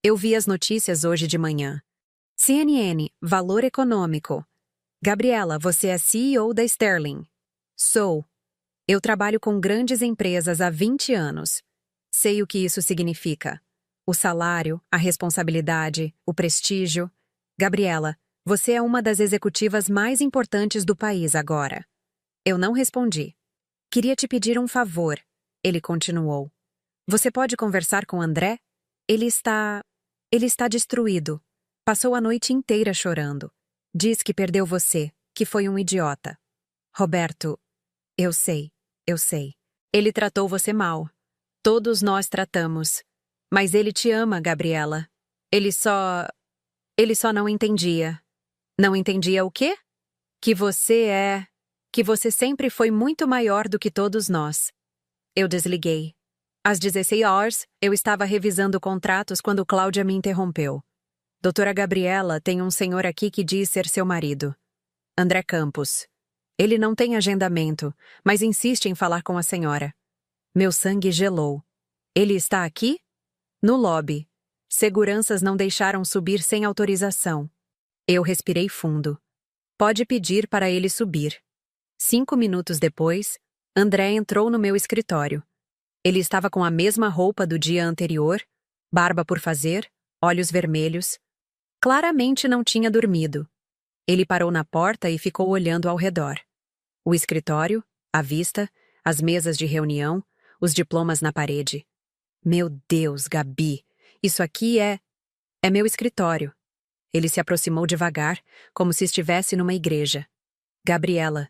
Eu vi as notícias hoje de manhã. CNN, Valor Econômico. Gabriela, você é CEO da Sterling. Sou. Eu trabalho com grandes empresas há 20 anos. Sei o que isso significa. O salário, a responsabilidade, o prestígio. Gabriela, você é uma das executivas mais importantes do país agora. Eu não respondi. Queria te pedir um favor. Ele continuou. Você pode conversar com André? Ele está destruído. Passou a noite inteira chorando. Diz que perdeu você, que foi um idiota. Roberto, eu sei. Ele tratou você mal. Todos nós tratamos. Mas ele te ama, Gabriela. Ele só não entendia. Não entendia o quê? Que você sempre foi muito maior do que todos nós. Eu desliguei. Às 16 horas, eu estava revisando contratos quando Cláudia me interrompeu. Doutora Gabriela, tem um senhor aqui que diz ser seu marido. André Campos. Ele não tem agendamento, mas insiste em falar com a senhora. Meu sangue gelou. Ele está aqui? No lobby. Seguranças não deixaram subir sem autorização. Eu respirei fundo. Pode pedir para ele subir. 5 minutos depois, André entrou no meu escritório. Ele estava com a mesma roupa do dia anterior, barba por fazer, olhos vermelhos. Claramente não tinha dormido. Ele parou na porta e ficou olhando ao redor. O escritório, a vista, as mesas de reunião, os diplomas na parede. Meu Deus, Gabi, isso aqui é meu escritório. Ele se aproximou devagar, como se estivesse numa igreja. Gabriela,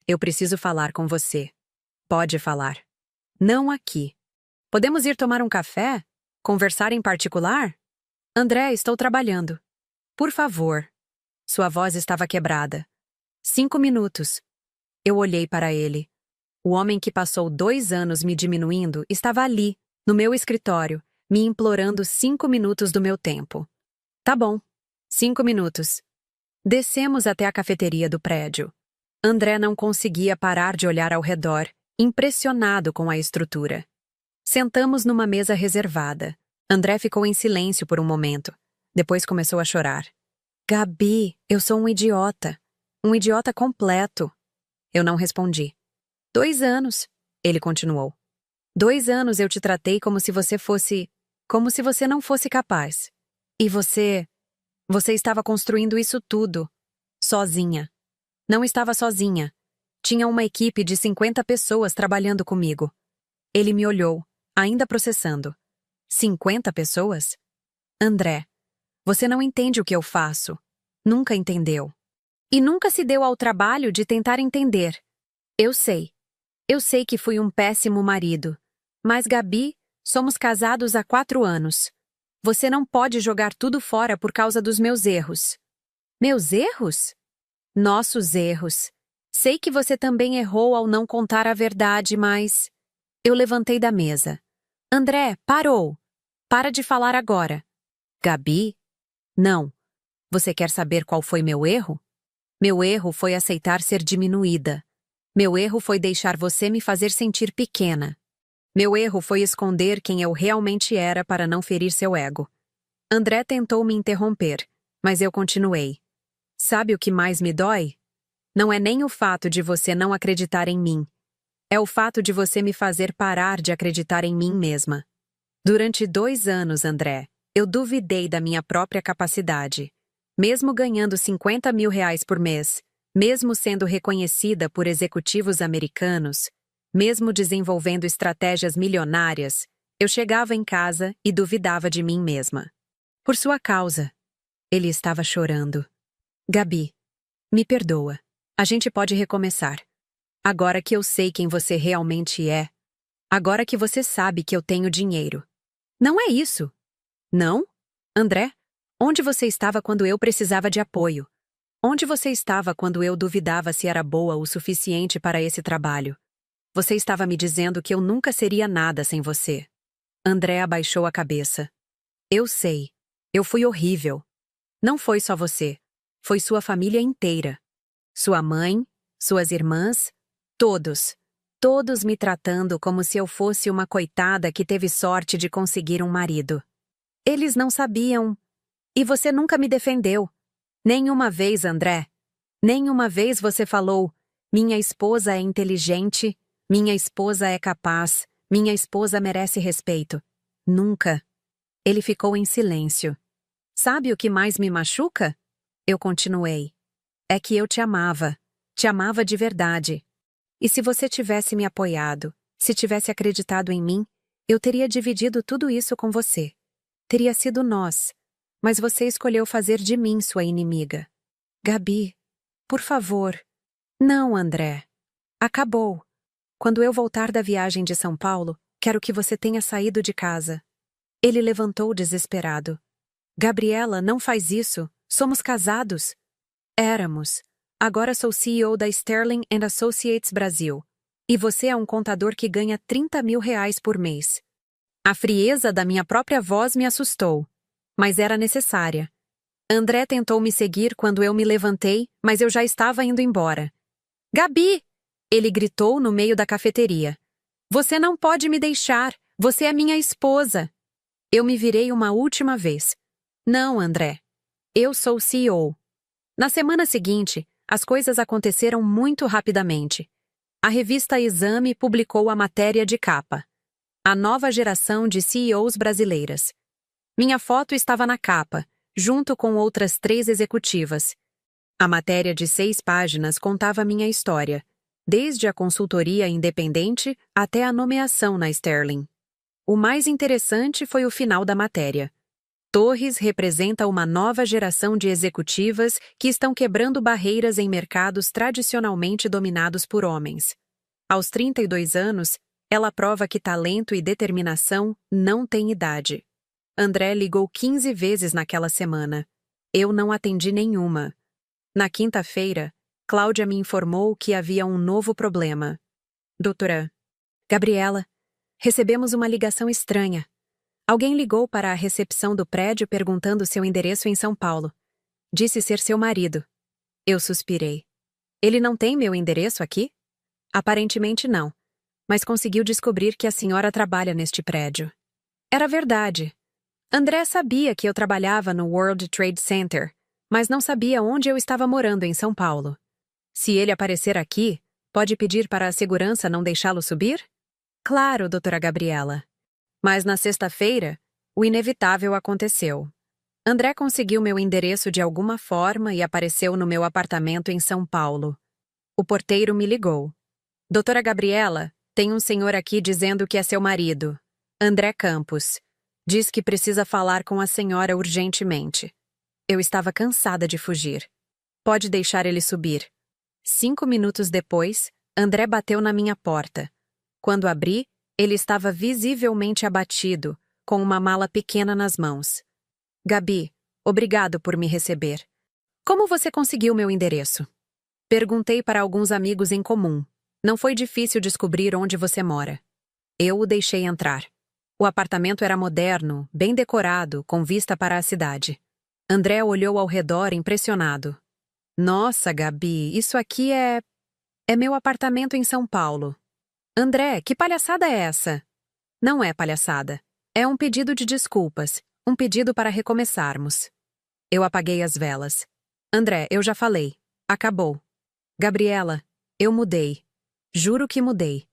eu preciso falar com você. Pode falar. Não aqui. Podemos ir tomar um café? Conversar em particular? André, estou trabalhando. Por favor. Sua voz estava quebrada. 5 minutos. Eu olhei para ele. O homem que passou 2 anos me diminuindo estava ali, no meu escritório, me implorando 5 minutos do meu tempo. Tá bom. 5 minutos. Descemos até a cafeteria do prédio. André não conseguia parar de olhar ao redor, impressionado com a estrutura. Sentamos numa mesa reservada. André ficou em silêncio por um momento. Depois começou a chorar. Gabi, eu sou um idiota. Um idiota completo. Eu não respondi. 2 anos, ele continuou. 2 anos eu te tratei como se você não fosse capaz. E você estava construindo isso tudo. Sozinha. Não estava sozinha. Tinha uma equipe de 50 pessoas trabalhando comigo. Ele me olhou, ainda processando. 50 pessoas? André, você não entende o que eu faço. Nunca entendeu. E nunca se deu ao trabalho de tentar entender. Eu sei. Eu sei que fui um péssimo marido. Mas, Gabi, somos casados há 4 anos. Você não pode jogar tudo fora por causa dos meus erros. Meus erros? Nossos erros. Sei que você também errou ao não contar a verdade, mas... Eu levantei da mesa. André, parou. Para de falar agora. Gabi? Não. Você quer saber qual foi meu erro? Meu erro foi aceitar ser diminuída. Meu erro foi deixar você me fazer sentir pequena. Meu erro foi esconder quem eu realmente era para não ferir seu ego. André tentou me interromper, mas eu continuei. Sabe o que mais me dói? Não é nem o fato de você não acreditar em mim. É o fato de você me fazer parar de acreditar em mim mesma. Durante 2 anos, André, eu duvidei da minha própria capacidade. Mesmo ganhando R$50 mil por mês, mesmo sendo reconhecida por executivos americanos, mesmo desenvolvendo estratégias milionárias, eu chegava em casa e duvidava de mim mesma. Por sua causa. Ele estava chorando. Gabi, me perdoa. A gente pode recomeçar. Agora que eu sei quem você realmente é. Agora que você sabe que eu tenho dinheiro. Não é isso. Não? André, onde você estava quando eu precisava de apoio? Onde você estava quando eu duvidava se era boa o suficiente para esse trabalho? Você estava me dizendo que eu nunca seria nada sem você. André abaixou a cabeça. Eu sei. Eu fui horrível. Não foi só você. Foi sua família inteira. Sua mãe, suas irmãs, todos. Todos me tratando como se eu fosse uma coitada que teve sorte de conseguir um marido. Eles não sabiam. E você nunca me defendeu. Nenhuma vez, André. Nenhuma vez você falou: minha esposa é inteligente, minha esposa é capaz, minha esposa merece respeito. Nunca. Ele ficou em silêncio. Sabe o que mais me machuca? Eu continuei. É que eu te amava de verdade. E se você tivesse me apoiado, se tivesse acreditado em mim, eu teria dividido tudo isso com você. Teria sido nós. Mas você escolheu fazer de mim sua inimiga. Gabi, por favor. Não, André. Acabou. Quando eu voltar da viagem de São Paulo, quero que você tenha saído de casa. Ele levantou desesperado. Gabriela, não faz isso. Somos casados. Éramos. Agora sou CEO da Sterling and Associates Brasil. E você é um contador que ganha R$ 30.000 por mês. A frieza da minha própria voz me assustou. Mas era necessária. André tentou me seguir quando eu me levantei, mas eu já estava indo embora. Gabi! Ele gritou no meio da cafeteria. Você não pode me deixar. Você é minha esposa. Eu me virei uma última vez. Não, André. Eu sou o CEO. Na semana seguinte, as coisas aconteceram muito rapidamente. A revista Exame publicou a matéria de capa. A nova geração de CEOs brasileiras. Minha foto estava na capa, junto com outras 3 executivas. A matéria de 6 páginas contava minha história, desde a consultoria independente até a nomeação na Sterling. O mais interessante foi o final da matéria. Torres representa uma nova geração de executivas que estão quebrando barreiras em mercados tradicionalmente dominados por homens. Aos 32 anos, ela prova que talento e determinação não têm idade. André ligou 15 vezes naquela semana. Eu não atendi nenhuma. Na quinta-feira, Cláudia me informou que havia um novo problema. Doutora Gabriela, recebemos uma ligação estranha. Alguém ligou para a recepção do prédio perguntando seu endereço em São Paulo. Disse ser seu marido. Eu suspirei. Ele não tem meu endereço aqui? Aparentemente não, mas conseguiu descobrir que a senhora trabalha neste prédio. Era verdade. André sabia que eu trabalhava no World Trade Center, mas não sabia onde eu estava morando em São Paulo. Se ele aparecer aqui, pode pedir para a segurança não deixá-lo subir? Claro, doutora Gabriela. Mas na sexta-feira, o inevitável aconteceu. André conseguiu meu endereço de alguma forma e apareceu no meu apartamento em São Paulo. O porteiro me ligou. Doutora Gabriela, tem um senhor aqui dizendo que é seu marido, André Campos. Diz que precisa falar com a senhora urgentemente. Eu estava cansada de fugir. Pode deixar ele subir. 5 minutos depois, André bateu na minha porta. Quando abri, ele estava visivelmente abatido, com uma mala pequena nas mãos. Gabi, obrigado por me receber. Como você conseguiu meu endereço? Perguntei para alguns amigos em comum. Não foi difícil descobrir onde você mora. Eu o deixei entrar. O apartamento era moderno, bem decorado, com vista para a cidade. André olhou ao redor impressionado. Nossa, Gabi, isso aqui é meu apartamento em São Paulo. André, que palhaçada é essa? Não é palhaçada. É um pedido de desculpas, um pedido para recomeçarmos. Eu apaguei as velas. André, eu já falei. Acabou. Gabriela, eu mudei. Juro que mudei.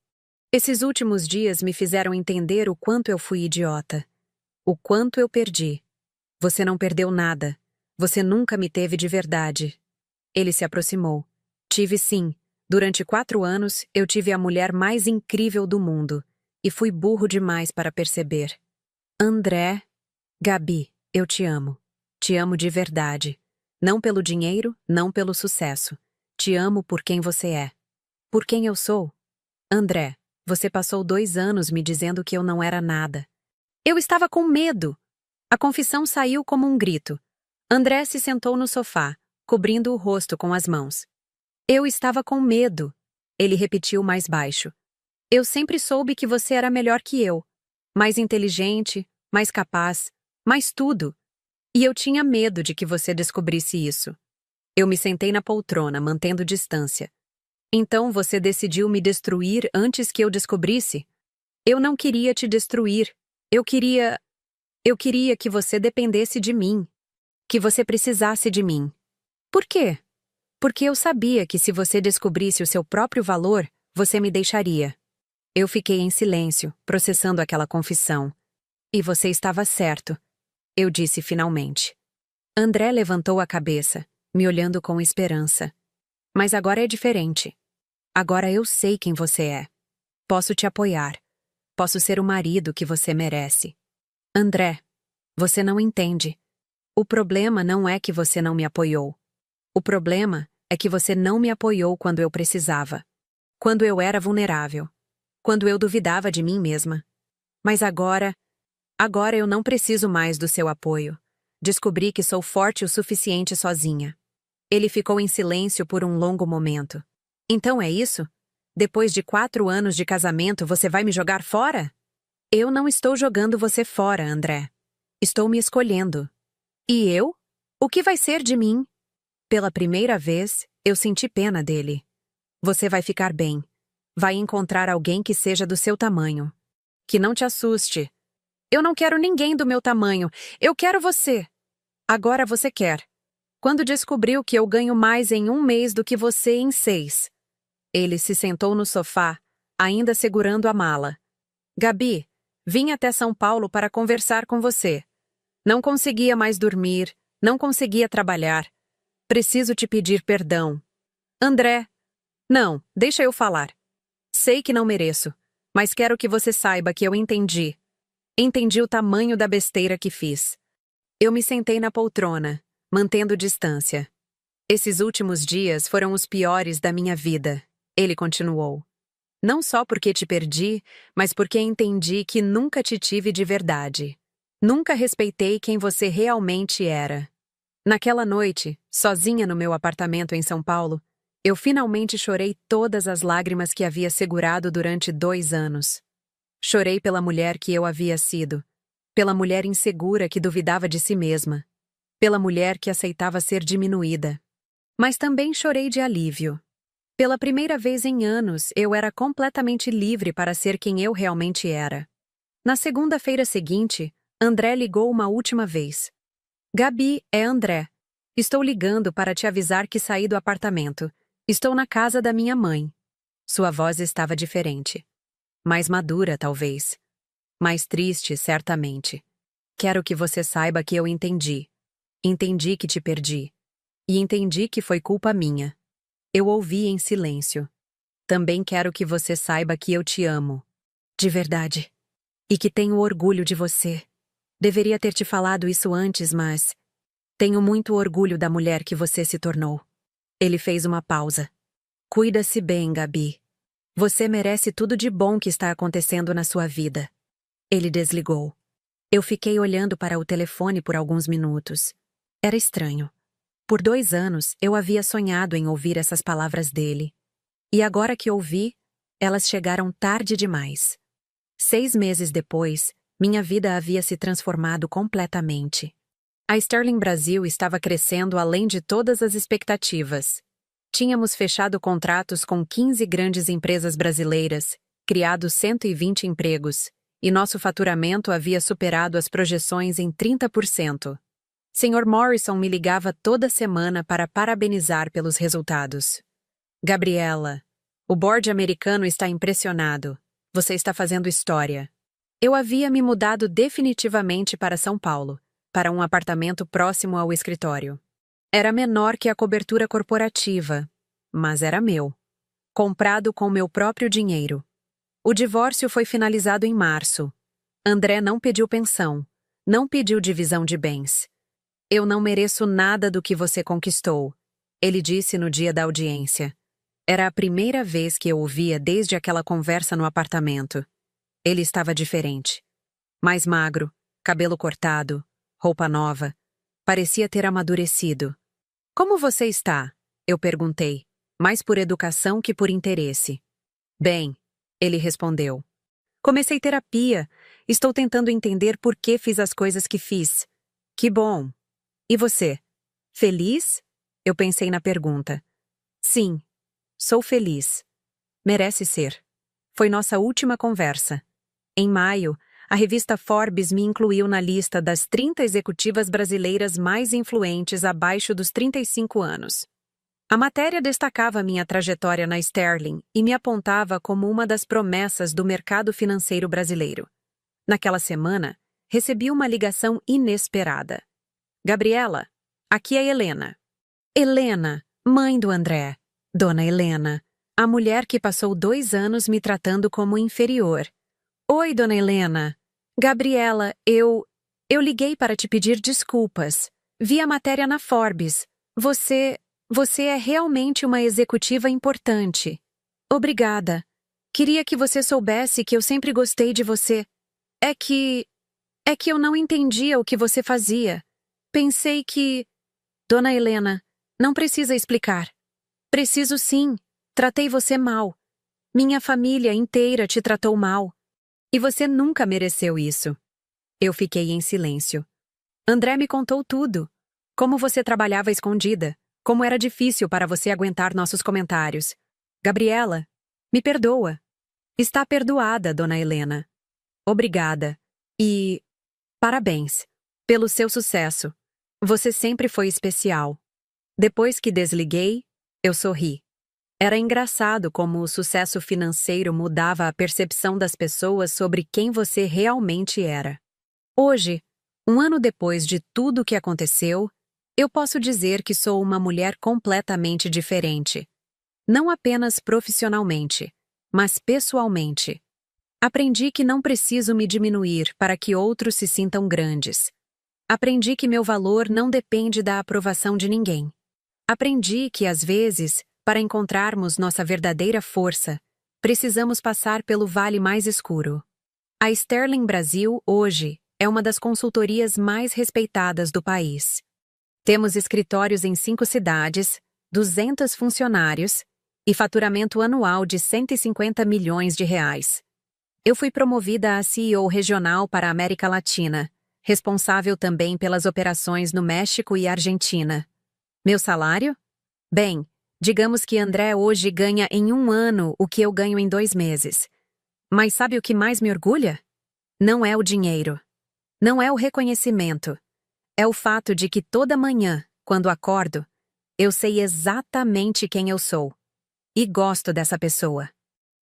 Esses últimos dias me fizeram entender o quanto eu fui idiota. O quanto eu perdi. Você não perdeu nada. Você nunca me teve de verdade. Ele se aproximou. Tive sim. Durante 4 anos, eu tive a mulher mais incrível do mundo. E fui burro demais para perceber. André, Gabi, eu te amo. Te amo de verdade. Não pelo dinheiro, não pelo sucesso. Te amo por quem você é. Por quem eu sou? André, você passou 2 anos me dizendo que eu não era nada. Eu estava com medo. A confissão saiu como um grito. André se sentou no sofá, cobrindo o rosto com as mãos. Eu estava com medo. Ele repetiu mais baixo. Eu sempre soube que você era melhor que eu. Mais inteligente, mais capaz, mais tudo. E eu tinha medo de que você descobrisse isso. Eu me sentei na poltrona, mantendo distância. Então você decidiu me destruir antes que eu descobrisse? Eu não queria te destruir. Eu queria que você dependesse de mim. Que você precisasse de mim. Por quê? Porque eu sabia que se você descobrisse o seu próprio valor, você me deixaria. Eu fiquei em silêncio, processando aquela confissão. E você estava certo, eu disse finalmente. André levantou a cabeça, me olhando com esperança. Mas agora é diferente. Agora eu sei quem você é. Posso te apoiar. Posso ser o marido que você merece. André, você não entende. O problema não é que você não me apoiou. O problema é que você não me apoiou quando eu precisava. Quando eu era vulnerável. Quando eu duvidava de mim mesma. Mas agora eu não preciso mais do seu apoio. Descobri que sou forte o suficiente sozinha. Ele ficou em silêncio por um longo momento. Então é isso? Depois de 4 anos de casamento, você vai me jogar fora? Eu não estou jogando você fora, André. Estou me escolhendo. E eu? O que vai ser de mim? Pela primeira vez, eu senti pena dele. Você vai ficar bem. Vai encontrar alguém que seja do seu tamanho. Que não te assuste. Eu não quero ninguém do meu tamanho. Eu quero você. Agora você quer. Quando descobriu que eu ganho mais em 1 mês do que você em 6. Ele se sentou no sofá, ainda segurando a mala. Gabi, vim até São Paulo para conversar com você. Não conseguia mais dormir, não conseguia trabalhar. Preciso te pedir perdão. André. Não, deixa eu falar. Sei que não mereço, mas quero que você saiba que eu entendi. Entendi o tamanho da besteira que fiz. Eu me sentei na poltrona, mantendo distância. Esses últimos dias foram os piores da minha vida, ele continuou. Não só porque te perdi, mas porque entendi que nunca te tive de verdade. Nunca respeitei quem você realmente era. Naquela noite, sozinha no meu apartamento em São Paulo, eu finalmente chorei todas as lágrimas que havia segurado durante 2 anos. Chorei pela mulher que eu havia sido, pela mulher insegura que duvidava de si mesma, pela mulher que aceitava ser diminuída. Mas também chorei de alívio. Pela primeira vez em anos, eu era completamente livre para ser quem eu realmente era. Na segunda-feira seguinte, André ligou uma última vez. Gabi, é André. Estou ligando para te avisar que saí do apartamento. Estou na casa da minha mãe. Sua voz estava diferente. Mais madura, talvez. Mais triste, certamente. Quero que você saiba que eu entendi. Entendi que te perdi. E entendi que foi culpa minha. Eu ouvi em silêncio. Também quero que você saiba que eu te amo. De verdade. E que tenho orgulho de você. Deveria ter te falado isso antes, mas... Tenho muito orgulho da mulher que você se tornou. Ele fez uma pausa. Cuida-se bem, Gabi. Você merece tudo de bom que está acontecendo na sua vida. Ele desligou. Eu fiquei olhando para o telefone por alguns minutos. Era estranho. Por 2 anos, eu havia sonhado em ouvir essas palavras dele. E agora que ouvi, elas chegaram tarde demais. 6 meses depois, minha vida havia se transformado completamente. A Sterling Brasil estava crescendo além de todas as expectativas. Tínhamos fechado contratos com 15 grandes empresas brasileiras, criado 120 empregos, e nosso faturamento havia superado as projeções em 30%. Sr. Morrison me ligava toda semana para parabenizar pelos resultados. Gabriela, o board americano está impressionado. Você está fazendo história. Eu havia me mudado definitivamente para São Paulo, para um apartamento próximo ao escritório. Era menor que a cobertura corporativa, mas era meu. Comprado com meu próprio dinheiro. O divórcio foi finalizado em março. André não pediu pensão, não pediu divisão de bens. Eu não mereço nada do que você conquistou, ele disse no dia da audiência. Era a primeira vez que eu o via desde aquela conversa no apartamento. Ele estava diferente. Mais magro, cabelo cortado, roupa nova. Parecia ter amadurecido. Como você está? Eu perguntei, mais por educação que por interesse. Bem, ele respondeu. Comecei terapia. Estou tentando entender por que fiz as coisas que fiz. Que bom. E você? Feliz? Eu pensei na pergunta. Sim, sou feliz. Merece ser. Foi nossa última conversa. Em maio, a revista Forbes me incluiu na lista das 30 executivas brasileiras mais influentes abaixo dos 35 anos. A matéria destacava minha trajetória na Sterling e me apontava como uma das promessas do mercado financeiro brasileiro. Naquela semana, recebi uma ligação inesperada. Gabriela, aqui é Helena. Helena, mãe do André. Dona Helena, a mulher que passou 2 anos me tratando como inferior. Oi, Dona Helena. Gabriela, eu liguei para te pedir desculpas. Vi a matéria na Forbes. Você é realmente uma executiva importante. Obrigada. Queria que você soubesse que eu sempre gostei de você. É que eu não entendia o que você fazia. Pensei que... Dona Helena, não precisa explicar. Preciso sim. Tratei você mal. Minha família inteira te tratou mal. E você nunca mereceu isso. Eu fiquei em silêncio. André me contou tudo. Como você trabalhava escondida. Como era difícil para você aguentar nossos comentários. Gabriela, me perdoa. Está perdoada, Dona Helena. Obrigada. E... parabéns. Pelo seu sucesso. Você sempre foi especial. Depois que desliguei, eu sorri. Era engraçado como o sucesso financeiro mudava a percepção das pessoas sobre quem você realmente era. Hoje, 1 ano depois de tudo o que aconteceu, eu posso dizer que sou uma mulher completamente diferente. Não apenas profissionalmente, mas pessoalmente. Aprendi que não preciso me diminuir para que outros se sintam grandes. Aprendi que meu valor não depende da aprovação de ninguém. Aprendi que, às vezes, para encontrarmos nossa verdadeira força, precisamos passar pelo vale mais escuro. A Sterling Brasil, hoje, é uma das consultorias mais respeitadas do país. Temos escritórios em 5 cidades, 200 funcionários e faturamento anual de 150 milhões de reais. Eu fui promovida a CEO regional para a América Latina, responsável também pelas operações no México e Argentina. Meu salário? Bem, digamos que André hoje ganha em 1 ano o que eu ganho em 2 meses. Mas sabe o que mais me orgulha? Não é o dinheiro. Não é o reconhecimento. É o fato de que toda manhã, quando acordo, eu sei exatamente quem eu sou. E gosto dessa pessoa.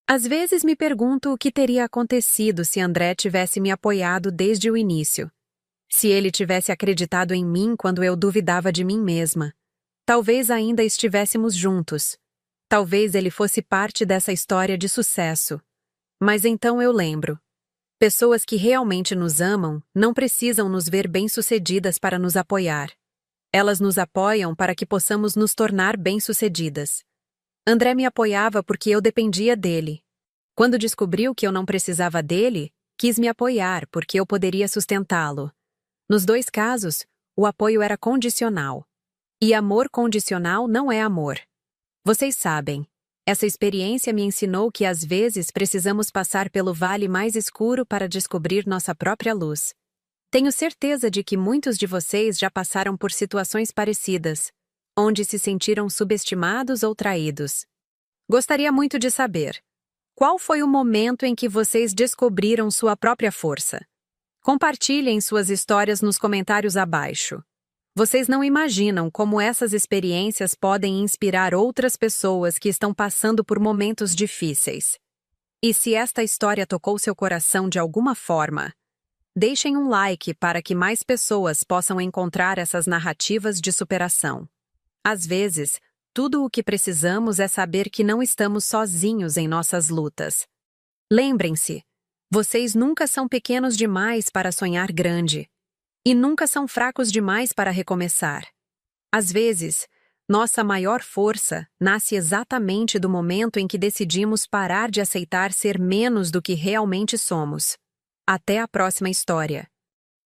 Às vezes me pergunto o que teria acontecido se André tivesse me apoiado desde o início. Se ele tivesse acreditado em mim quando eu duvidava de mim mesma. Talvez ainda estivéssemos juntos. Talvez ele fosse parte dessa história de sucesso. Mas então eu lembro. Pessoas que realmente nos amam não precisam nos ver bem-sucedidas para nos apoiar. Elas nos apoiam para que possamos nos tornar bem-sucedidas. André me apoiava porque eu dependia dele. Quando descobriu que eu não precisava dele, quis me apoiar porque eu poderia sustentá-lo. Nos 2 casos, o apoio era condicional. E amor condicional não é amor. Vocês sabem, essa experiência me ensinou que às vezes precisamos passar pelo vale mais escuro para descobrir nossa própria luz. Tenho certeza de que muitos de vocês já passaram por situações parecidas, onde se sentiram subestimados ou traídos. Gostaria muito de saber, qual foi o momento em que vocês descobriram sua própria força? Compartilhem suas histórias nos comentários abaixo. Vocês não imaginam como essas experiências podem inspirar outras pessoas que estão passando por momentos difíceis. E se esta história tocou seu coração de alguma forma, deixem um like para que mais pessoas possam encontrar essas narrativas de superação. Às vezes, tudo o que precisamos é saber que não estamos sozinhos em nossas lutas. Lembrem-se, vocês nunca são pequenos demais para sonhar grande. E nunca são fracos demais para recomeçar. Às vezes, nossa maior força nasce exatamente do momento em que decidimos parar de aceitar ser menos do que realmente somos. Até a próxima história.